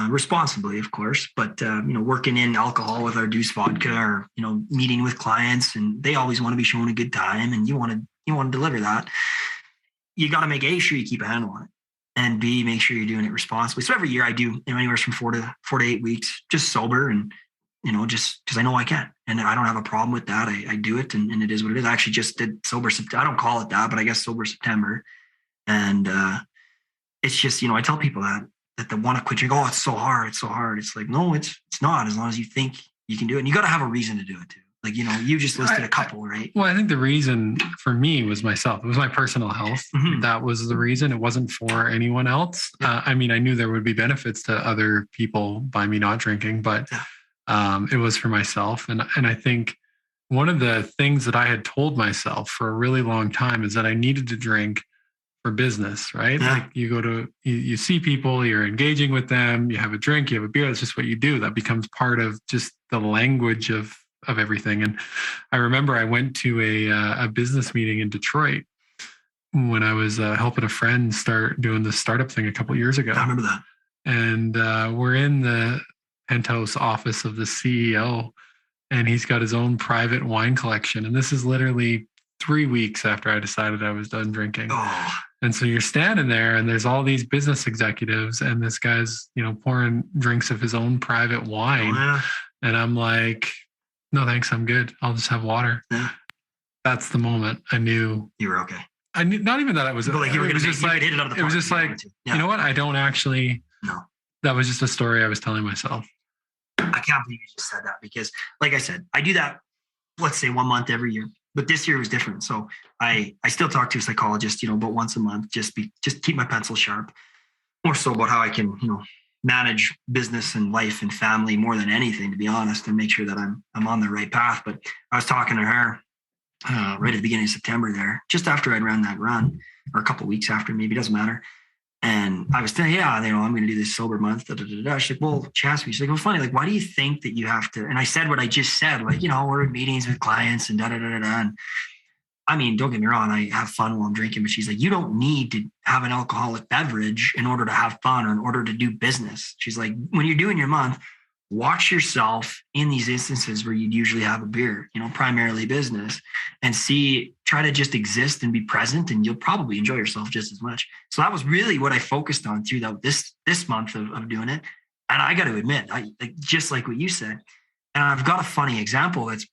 responsibly, of course. But working in alcohol with our Deuce vodka, or meeting with clients, and they always want to be showing a good time, and you want to deliver that. You got to make sure you keep a handle on it, and B, make sure you're doing it responsibly. So every year I do anywhere from 4 to 8 weeks just sober, and just because I know I can, and I don't have a problem with that. I do it, and it is what it is. I actually just did sober September. I don't call it that, but I guess sober September. And it's just, I tell people that they want to quit drinking. Oh, it's so hard. It's so hard. It's like, no, it's not, as long as you think you can do it. And you got to have a reason to do it too. Like, you just listed a couple, right? Well, I think the reason for me was myself. It was my personal health. Mm-hmm. That was the reason. It wasn't for anyone else. Yeah. I knew there would be benefits to other people by me not drinking, but it was for myself. And I think one of the things that I had told myself for a really long time is that I needed to drink for business, right? Yeah. Like you see people, you're engaging with them, you have a drink, you have a beer. That's just what you do. That becomes part of just the language of everything. And I remember I went to a business meeting in Detroit when I was helping a friend start doing the startup thing a couple of years ago. I remember that. And we're in the penthouse office of the CEO, and he's got his own private wine collection. And this is literally 3 weeks after I decided I was done drinking. Oh. And so you're standing there, and there's all these business executives, and this guy's, pouring drinks of his own private wine. Oh, yeah. And I'm like, no, thanks. I'm good. I'll just have water. Yeah. That's the moment I knew you were okay. I knew, not even that I was, but like you were going to just like hit it out of the park. It was just like, you know what? I don't actually, no, that was just a story I was telling myself. I can't believe you just said that, because like I said, I do that, let's say 1 month every year, but this year was different. So I still talk to a psychologist, about once a month, just keep my pencil sharp, more so about how I can, manage business and life and family more than anything, to be honest, and make sure that I'm on the right path. But I was talking to her right at the beginning of September there, just after I'd run that run, or a couple of weeks after, maybe, doesn't matter. And I was saying, I'm going to do this sober month. She's like, well, she asked me, she's like, well, funny, like, why do you think that you have to? And I said what I just said, like, we're in meetings with clients and And I mean, don't get me wrong, I have fun while I'm drinking, but she's like, you don't need to have an alcoholic beverage in order to have fun or in order to do business. She's like, when you're doing your month, watch yourself in these instances where you'd usually have a beer, primarily business, and try to just exist and be present, and you'll probably enjoy yourself just as much. So that was really what I focused on throughout this month of doing it. And I got to admit, just like what you said, and I've got a funny example that's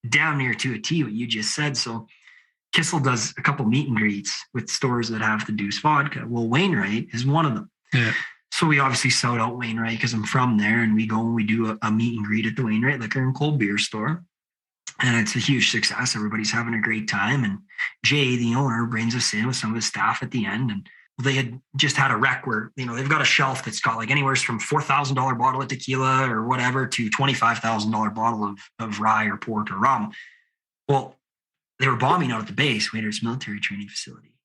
damn near to a T what you just said. So Kissel does a couple meet and greets with stores that have the Deuce vodka. Well, Wainwright is one of them. Yeah. So we obviously sold out Wainwright because I'm from there, and we go and we do a meet and greet at the Wainwright Liquor and Cold Beer store. And it's a huge success. Everybody's having a great time. And Jay, the owner, brings us in with some of his staff at the end. And they had just had a wreck where, they've got a shelf that's got like anywhere from $4,000 bottle of tequila or whatever to $25,000 bottle of rye or port or rum. Well, they were bombing out at the base, Wainwright's military training facility.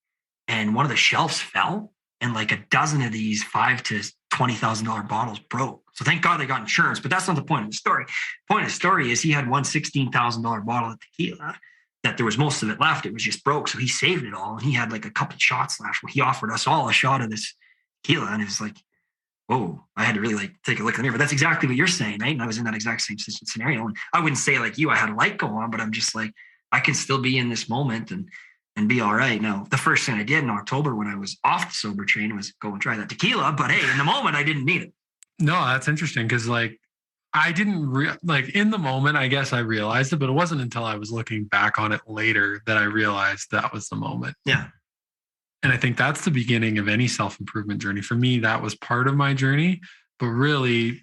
And one of the shelves fell, and like a dozen of these 5 to $20,000 bottles broke. So thank God they got insurance, but that's not the point of the story. The point of the story is he had one $16,000 bottle of tequila that there was most of it left. It was just broke. So he saved it all. And he had like a couple of shots left where he offered us all a shot of this tequila. And it was like, whoa, I had to really like take a look in the mirror. But that's exactly what you're saying, right? And I was in that exact same scenario. And I wouldn't say like you, I had a light go on, but I'm just like, I can still be in this moment and be all right. Now, the first thing I did in October when I was off the sober train was go and try that tequila. But hey, in the moment, I didn't need it. No, that's interesting because like I didn't like in the moment, I guess I realized it, but it wasn't until I was looking back on it later that I realized that was the moment. Yeah. And I think that's the beginning of any self-improvement journey. For me, that was part of my journey. But really,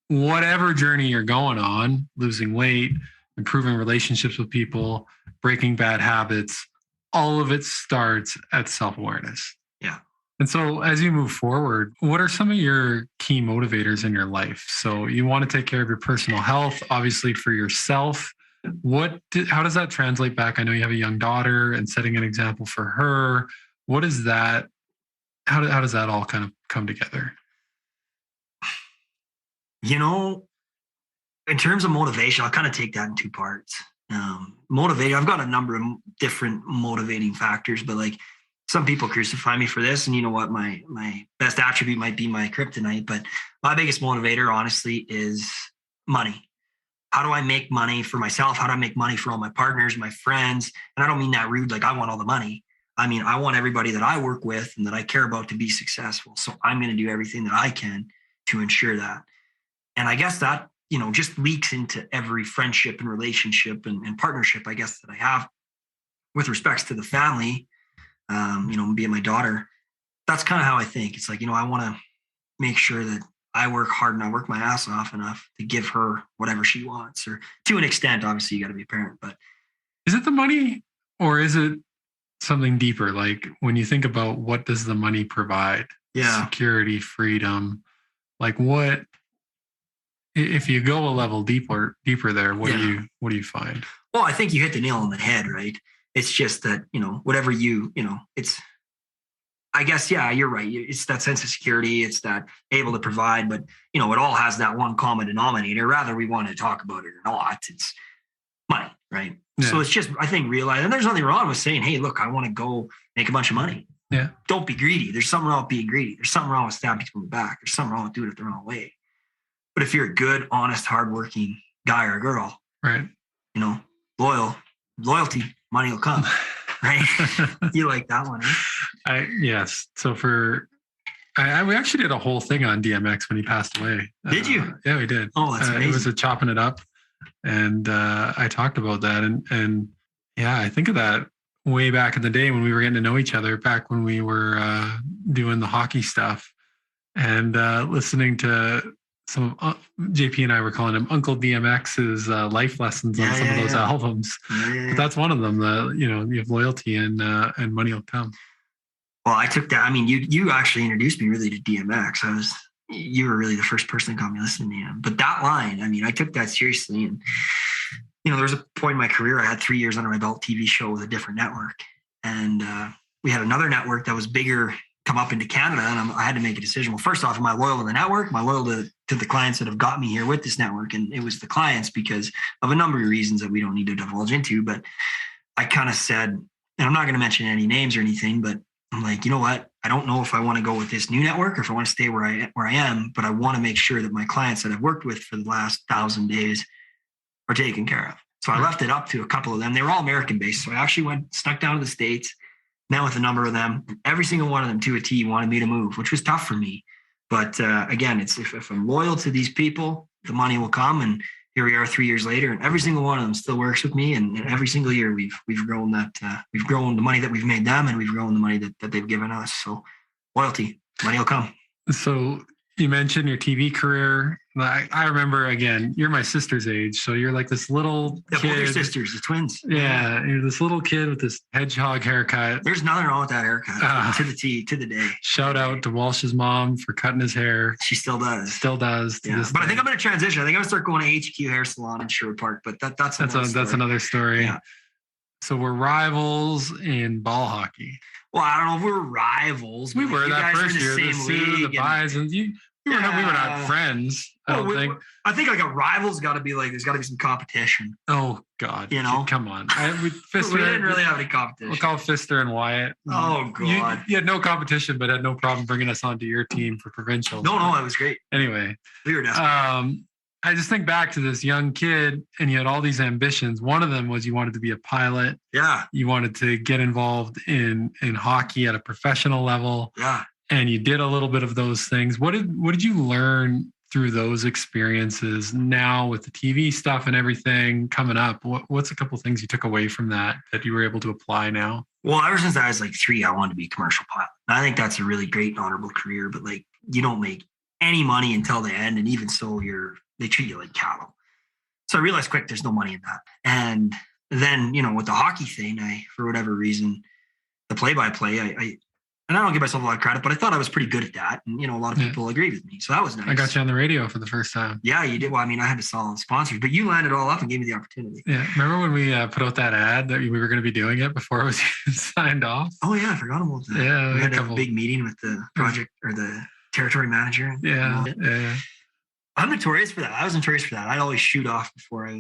whatever journey you're going on, losing weight, improving relationships with people, breaking bad habits, all of it starts at self-awareness. Yeah. And so as you move forward, what are some of your key motivators in your life? So you want to take care of your personal health, obviously for yourself. How does that translate back? I know you have a young daughter and setting an example for her. What is that? How does that all kind of come together? You know, in terms of motivation, I'll kind of take that in two parts. Motivating, I've got a number of different motivating factors, but like some people crucify me for this. And you know what? My best attribute might be my kryptonite, but my biggest motivator, honestly, is money. How do I make money for myself? How do I make money for all my partners, my friends? And I don't mean that rude, like I want all the money. I mean, I want everybody that I work with and that I care about to be successful. So I'm going to do everything that I can to ensure that. And I guess that, you know, just leaks into every friendship and relationship and partnership, I guess, that I have with respects to the family, you know, being my daughter. That's kind of how I think. It's like, you know, I want to make sure that I work hard and I work my ass off enough to give her whatever she wants, or to an extent, obviously you got to be a parent, but. Is it the money or is it something deeper? Like when you think about what does the money provide? Yeah. Security, freedom, like what, if you go a level deeper there, what do you find? Well, I think you hit the nail on the head, right? It's just that, you know, whatever you know, it's, I guess, yeah, you're right. It's that sense of security. It's that able to provide, but you know, it all has that one common denominator. Rather we want to talk about it or not, it's money, right? Yeah. So it's just, I think, realize, and there's nothing wrong with saying, hey, look, I want to go make a bunch of money. Yeah. Don't be greedy. There's something wrong with being greedy. There's something wrong with stabbing people in the back. There's something wrong with doing it the wrong way. But if you're a good, honest, hardworking guy or girl, right? You know, loyalty, money will come, right? You like that one, right? Yes. So we actually did a whole thing on DMX when he passed away. Did you? Yeah, we did. Oh, that's amazing. It was a chopping it up, and I talked about that, and yeah, I think of that way back in the day when we were getting to know each other, back when we were doing the hockey stuff, and listening to some of JP and I were calling him Uncle DMX's life lessons on some of those albums. But that's one of them. You have loyalty and money will come. Well, I took that. I mean, you actually introduced me really to DMX. You were really the first person that got me listening to him. But that line, I mean, I took that seriously. And you know, there was a point in my career I had 3 years under my belt, TV show with a different network, and we had another network that was bigger come up into Canada, and I had to make a decision. Well, first off, am I loyal to the network? Am I loyal to the clients that have got me here with this network? And it was the clients because of a number of reasons that we don't need to divulge into. But I kind of said, and I'm not going to mention any names or anything, but I'm like, you know what? I don't know if I want to go with this new network or if I want to stay where I am, but I want to make sure that my clients that I've worked with for the last 1,000 days are taken care of. So I left it up to a couple of them. They were all American based. So I actually snuck down to the States, met with a number of them. Every single one of them to a T wanted me to move, which was tough for me. But again, it's if I'm loyal to these people, the money will come. And here we are 3 years later, and every single one of them still works with me. And every single year we've grown that, we've grown the money that we've made them, and we've grown the money that they've given us. So loyalty, money will come. So you mentioned your TV career. I remember, again, you're my sister's age. So you're like this little kid. Both your sisters, the twins. Yeah. You're this little kid with this hedgehog haircut. There's nothing wrong with that haircut. To the T, to the day. Shout out to Walsh's mom for cutting his hair. She still does. Still does. Yeah. But I think I'm going to transition. I think I'm going to start going to HQ Hair Salon in Sherwood Park. But that's another story. Yeah. So we're rivals in ball hockey. Well, I don't know if we were rivals. We were that first year. The Sioux, the Bisons. we were not friends. I don't think. I think like a rival's got to be like there's got to be some competition. Oh God, come on. We didn't really have any competition. We'll call Pfister and Wyatt. Oh God, you had no competition, but had no problem bringing us onto your team for provincial. No, it was great. Anyway, we were desperate. I just think back to this young kid, and you had all these ambitions. One of them was you wanted to be a pilot. Yeah. You wanted to get involved in hockey at a professional level. Yeah. And you did a little bit of those things. What did you learn through those experiences now with the TV stuff and everything coming up? What's a couple of things you took away from that you were able to apply now? Well, ever since I was like 3, I wanted to be a commercial pilot. I think that's a really great and honorable career, but like you don't make any money until the end. And even so, they treat you like cattle. So I realized quick, there's no money in that. And then, with the hockey thing, for whatever reason, the play-by-play, and I don't give myself a lot of credit, but I thought I was pretty good at that. And, a lot of people agreed with me. So that was nice. I got you on the radio for the first time. Yeah, you did. Well, I had to sell sponsors, but you lined it all up and gave me the opportunity. Yeah. Remember when we put out that ad that we were going to be doing it before it was signed off? Oh, yeah. I forgot about that. Yeah. We had to have a big meeting with the project or the territory manager. Yeah. I'm notorious for that. I was notorious for that. I'd always shoot off before I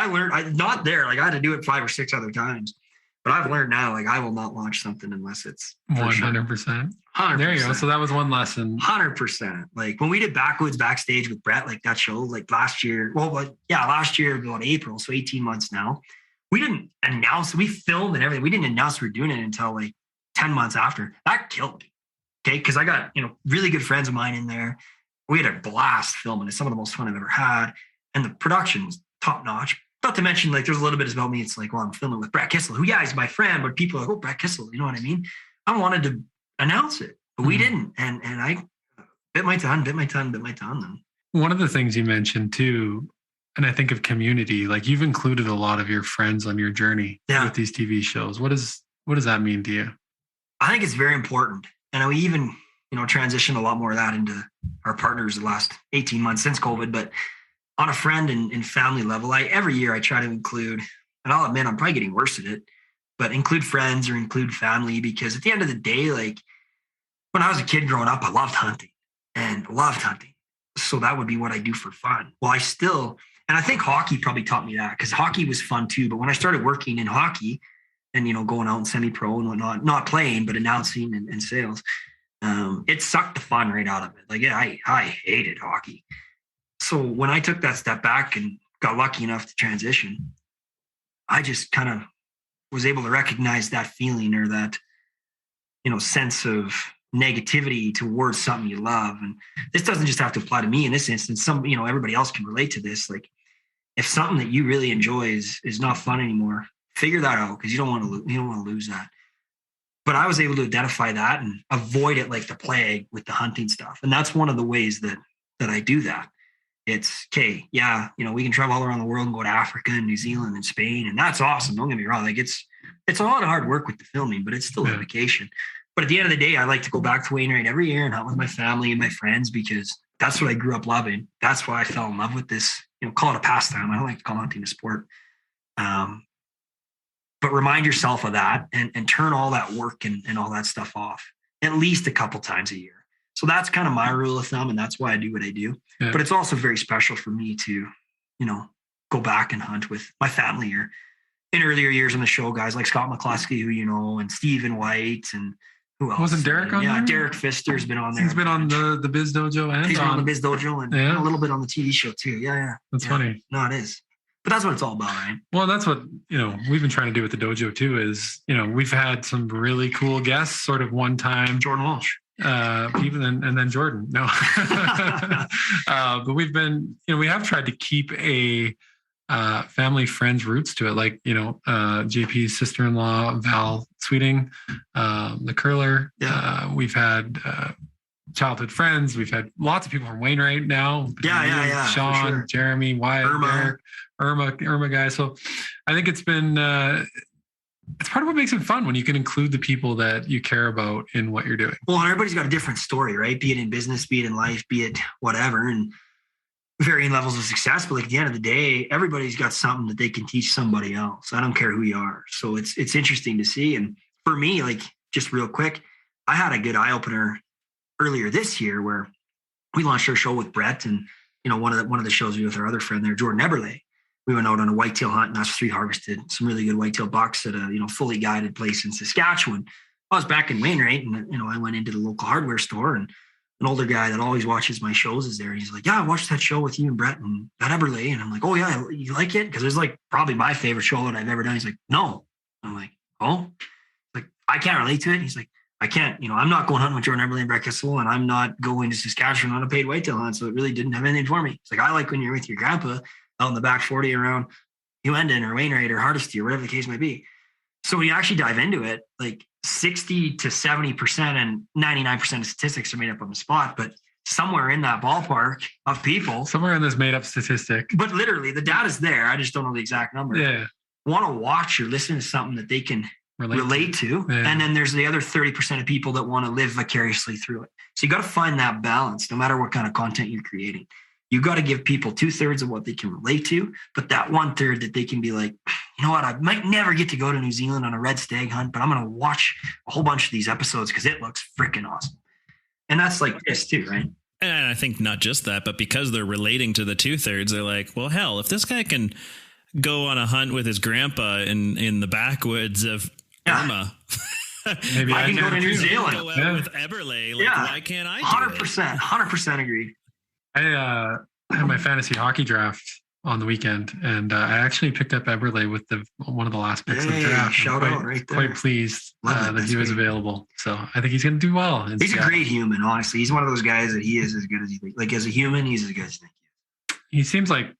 learned, not there. Like I had to do it 5 or 6 other times, but I've learned now, like I will not launch something unless it's 100%. 100%. There you go. So that was one lesson. 100%. Like when we did Backwoods Backstage with Brett, like that show, like last year, last year about April. So 18 months now, we didn't announce, we filmed and everything. We didn't announce we were doing it until like 10 months after. That killed me. Okay. Cause I got, really good friends of mine in there. We had a blast filming. It's some of the most fun I've ever had. And the production was top notch. Not to mention, like, there's a little bit about me. It's like, well, I'm filming with Brett Kissel, who, he's my friend, but people are like, oh, Brett Kissel, you know what I mean? I wanted to announce it, but we didn't. And I bit my tongue. Then. One of the things you mentioned too, and I think of community, like you've included a lot of your friends on your journey with these TV shows. What does that mean to you? I think it's very important. And we even, transitioned a lot more of that into our partners the last 18 months since COVID, but on a friend and family level, every year I try to include, and I'll admit I'm probably getting worse at it, but include friends or include family, because at the end of the day, like when I was a kid growing up, I loved hunting. So that would be what I do for fun. Well, and I think hockey probably taught me that because hockey was fun too. But when I started working in hockey and, going out and semi-pro and whatnot, not playing, but announcing and sales, it sucked the fun right out of it. Like, I hated hockey. So when I took that step back and got lucky enough to transition, I just kind of was able to recognize that feeling or that, sense of negativity towards something you love. And this doesn't just have to apply to me in this instance. Everybody else can relate to this. Like if something that you really enjoy is not fun anymore, figure that out because you don't want to lose that. But I was able to identify that and avoid it like the plague with the hunting stuff. And that's one of the ways that I do that. It's okay. Yeah. We can travel all around the world and go to Africa and New Zealand and Spain. And that's awesome. Don't get me wrong. Like it's a lot of hard work with the filming, but it's still a vacation. But at the end of the day, I like to go back to Wainwright every year and hunt with my family and my friends because that's what I grew up loving. That's why I fell in love with this, call it a pastime. I don't like to call hunting a sport. But remind yourself of that and turn all that work and all that stuff off at least a couple times a year. So that's kind of my rule of thumb. And that's why I do what I do. Yeah. But it's also very special for me to, go back and hunt with my family or in earlier years on the show, guys like Scott McCluskey, who and Stephen White and who else? Wasn't Derek on there? Yeah, Derek Pfister's been on there. He's been on the Biz Dojo and he's been on the Biz Dojo and a little bit on the TV show too. Yeah. That's funny. No, it is. But that's what it's all about, right? Well, that's what, we've been trying to do with the dojo too is, we've had some really cool guests sort of one time. Jordon Walsh. And then Jordon. No. But we've been, we have tried to keep a family friends roots to it. Like, JP's sister-in-law, Val Sweeting, the curler. Yeah. We've had childhood friends. We've had lots of people from Wainwright now. Yeah. Sean, sure. Jeremy, Wyatt, Derek, Irma guy. So I think it's been, it's part of what makes it fun when you can include the people that you care about in what you're doing. Well, everybody's got a different story, right? Be it in business, be it in life, be it whatever, and varying levels of success. But like at the end of the day, everybody's got something that they can teach somebody else. I don't care who you are. So it's interesting to see. And for me, like just real quick, I had a good eye opener earlier this year where we launched our show with Brett, and one of the shows we with our other friend there, Jordon Eberle. We went out on a whitetail hunt, and S3 harvested some really good whitetail bucks at a fully guided place in Saskatchewan. I was back in Wainwright, and I went into the local hardware store, and an older guy that always watches my shows is there. And he's like, "Yeah, I watched that show with you and Brett and that Eberle." And I'm like, "Oh yeah, you like it?" Because it's like probably my favorite show that I've ever done. He's like, "No." I'm like, "Oh," like I can't relate to it. He's like, "I can't. I'm not going hunting with Jordon Eberle and Brett Kissel, and I'm not going to Saskatchewan on a paid whitetail hunt, so it really didn't have anything for me." It's like, I like when you're with your grandpa out in the back 40 around Uendon or Wainwright or Hardisty or whatever the case might be. So when you actually dive into it, like 60 to 70% and 99% of statistics are made up on the spot, but somewhere in that ballpark of people, somewhere in this made up statistic, but literally the data's there. I just don't know the exact number. Yeah. Want to watch or listen to something that they can relate to. Yeah. And then there's the other 30% of people that want to live vicariously through it. So you got to find that balance no matter what kind of content you're creating. You got to give people 2/3 of what they can relate to, but that 1/3 that they can be like, you know what, I might never get to go to New Zealand on a red stag hunt, but I'm going to watch a whole bunch of these episodes because it looks freaking awesome. And that's like this too, right? And I think not just that, but because they're relating to the 2/3, they're like, well, hell, if this guy can go on a hunt with his grandpa in the backwoods of Burma, maybe I can go to New Zealand. Go out with Eberle. Like, why can't I do 100% agreed. I had my fantasy hockey draft on the weekend, and I actually picked up Eberle with one of the last picks of the draft. Shout out right there. Quite pleased that he was available. So I think he's going to do well. He's a great human, honestly. He's one of those guys that he is as good as you think. Like as a human, he's as good as you think he is. He seems like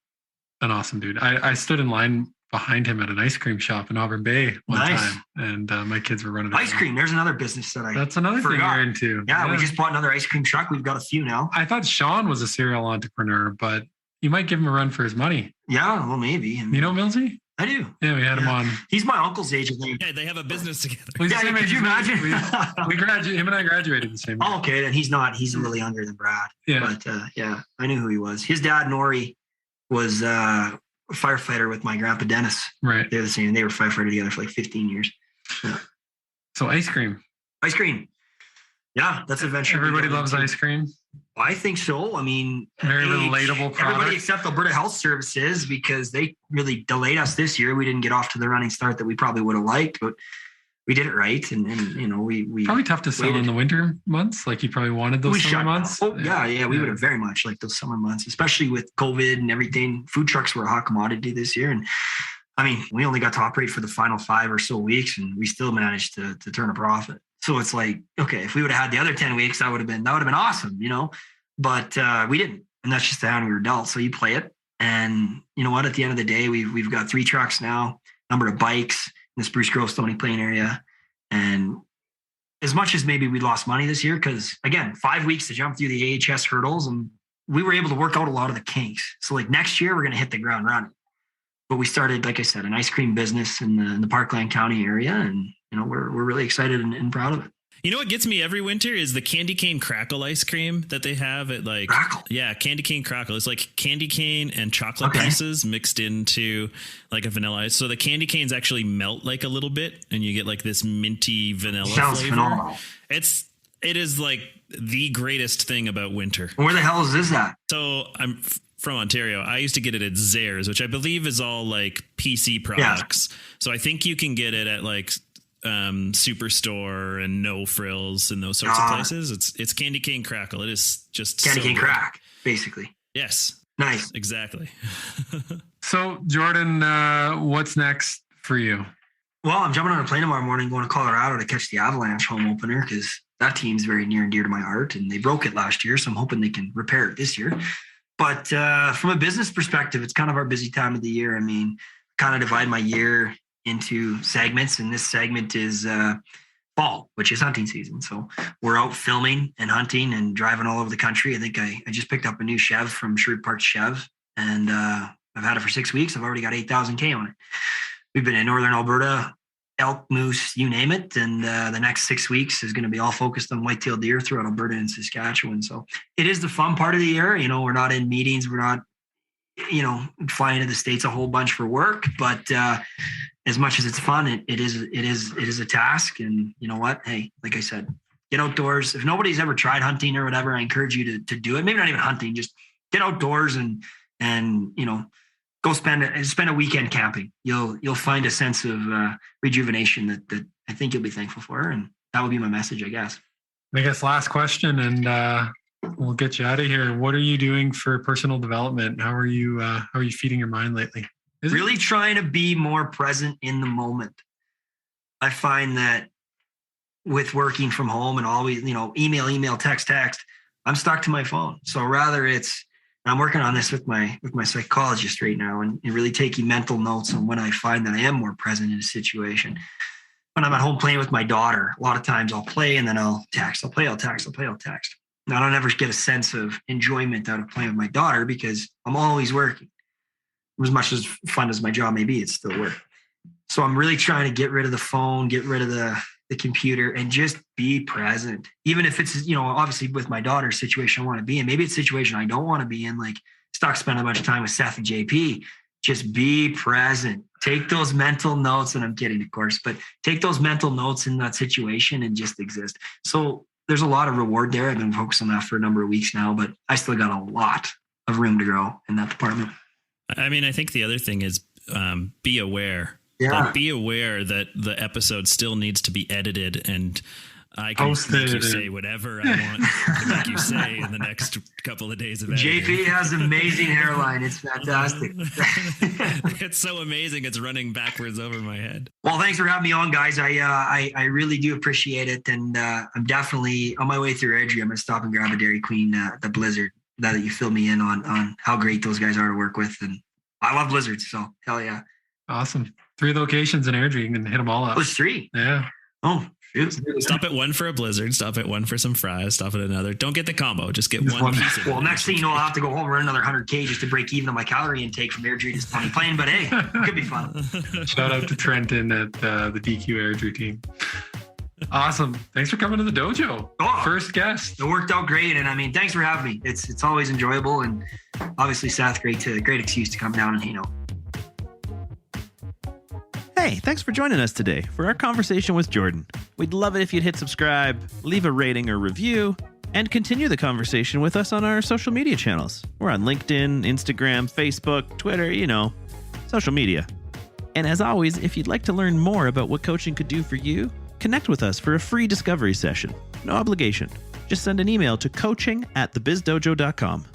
an awesome dude. I stood in line behind him at an ice cream shop in Auburn Bay one time, and my kids were running ice cream. There's another business that's another thing you're into. Yeah, we just bought another ice cream truck. We've got a few now. I thought Sean was a serial entrepreneur, but you might give him a run for his money. Yeah, well, maybe. You know Millsy? I do. Yeah, we had him on. He's my uncle's age, I think. Yeah, they have a business together. Yeah, could you imagine? Him and I graduated the same year. Oh, okay, then he's not. He's a little younger than Brad. Yeah. But yeah, I knew who he was. His dad, Nori, was a firefighter with my grandpa, Dennis. Right. They're the same. They were firefighter together for like 15 years. Yeah. So ice cream. Ice cream. Yeah, that's adventure. Everybody loves ice cream. I think so. I mean, very relatable product. Everybody except Alberta Health Services, because they really delayed us this year. We didn't get off to the running start that we probably would have liked, but we did it right. And we probably tough to sell in the winter months. Like you probably wanted those summer months. Oh yeah. We would have very much liked those summer months, especially with COVID and everything. Food trucks were a hot commodity this year. And I mean, we only got to operate for the final 5 or so weeks, and we still managed to turn a profit. So it's like, okay, if we would have had the other 10 weeks, that would have been awesome, but we didn't. And that's just the hand we were dealt. So you play it. And you know what? At the end of the day, we've got 3 trucks now, number of bikes in the Spruce Grove, Stony Plain area. And as much as maybe we lost money this year, because again, 5 weeks to jump through the AHS hurdles, and we were able to work out a lot of the kinks. So like next year, we're going to hit the ground running. But we started, like I said, an ice cream business in the Parkland County area. And, we're really excited and proud of it. You know what gets me every winter is the candy cane crackle ice cream that they have at like Crackle? Yeah, candy cane crackle. It's like candy cane and chocolate pieces mixed into like a vanilla ice. So the candy canes actually melt like a little bit, and you get like this minty vanilla Sounds flavor. phenomenal. It is like the greatest thing about winter. Where the hell is this at? So I'm from Ontario. I used to get it at Zares, which I believe is all like PC products. Yeah. So I think you can get it at like Superstore and No Frills and those sorts of places. It's candy cane crackle. It is just candy cane crack, basically. Yes. Nice. Exactly. So Jordon, what's next for you? Well, I'm jumping on a plane tomorrow morning going to Colorado to catch the Avalanche home opener, because that team's very near and dear to my heart, and they broke it last year. So I'm hoping they can repair it this year. But from a business perspective, it's kind of our busy time of the year. I mean, kind of divide my year into segments, and this segment is fall, which is hunting season. So we're out filming and hunting and driving all over the country. I think I just picked up a new Chev from Shrewd Park Chev, and I've had it for 6 weeks. I've already got 8,000 K on it. We've been in northern Alberta, elk, moose, you name it. And the next 6 weeks is going to be all focused on whitetail deer throughout Alberta and Saskatchewan. So it is the fun part of the year. We're not in meetings. We're not, flying to the States a whole bunch for work, but as much as it's fun, it is a task. And you know what? Hey, like I said, get outdoors. If nobody's ever tried hunting or whatever, I encourage you to do it. Maybe not even hunting, just get outdoors and go spend a weekend camping. You'll find a sense of rejuvenation that I think you'll be thankful for. And that would be my message, I guess. I guess last question, and we'll get you out of here. What are you doing for personal development? How are you feeding your mind lately? Really trying to be more present in the moment. I find that with working from home and always, email, text, I'm stuck to my phone. So rather I'm working on this with my psychologist right now and really taking mental notes on when I find that I am more present in a situation. When I'm at home playing with my daughter, a lot of times I'll play and then I'll text. I'll play, I'll text. Now, I don't ever get a sense of enjoyment out of playing with my daughter because I'm always working. As much as fun as my job may be, it's still work. So I'm really trying to get rid of the phone, get rid of the computer, and just be present. Even if it's, obviously with my daughter's situation I want to be in, maybe it's a situation I don't want to be in, like stuck spending a bunch of time with Seth and JP. Just be present. Take those mental notes, and I'm kidding, of course, but take those mental notes in that situation and just exist. So there's a lot of reward there. I've been focused on that for a number of weeks now, but I still got a lot of room to grow in that department. I mean, I think the other thing is be aware. Yeah. Like, be aware that the episode still needs to be edited, and I can make you say whatever I want to make you say in the next couple of days of editing. JP has an amazing hairline. It's fantastic. It's so amazing. It's running backwards over my head. Well, thanks for having me on, guys. I really do appreciate it. And I'm definitely on my way through Airdrie. I'm going to stop and grab a Dairy Queen, the Blizzard, now that you fill me in on how great those guys are to work with. And I love Blizzards, so hell yeah. Awesome. 3 locations in Airdrie. You can hit them all up. There's 3. Yeah. Oh, shoot. Stop at one for a Blizzard. Stop at one for some fries. Stop at another. Don't get the combo. Just get one piece of it. Well, next thing you know, I'll have to go home and run another 100K just to break even on my calorie intake from Airdrie to Stony Plain. But hey, it could be fun. Shout out to Trenton at the DQ Airdrie team. Awesome. Thanks for coming to the dojo. Oh, first guest. It worked out great. And I mean, thanks for having me. It's always enjoyable. And obviously, Seth, great excuse to come down and hang out. Hey, thanks for joining us today for our conversation with Jordon. We'd love it if you'd hit subscribe, leave a rating or review, and continue the conversation with us on our social media channels. We're on LinkedIn, Instagram, Facebook, Twitter, social media. And as always, if you'd like to learn more about what coaching could do for you, connect with us for a free discovery session. No obligation. Just send an email to coaching@thebizdojo.com.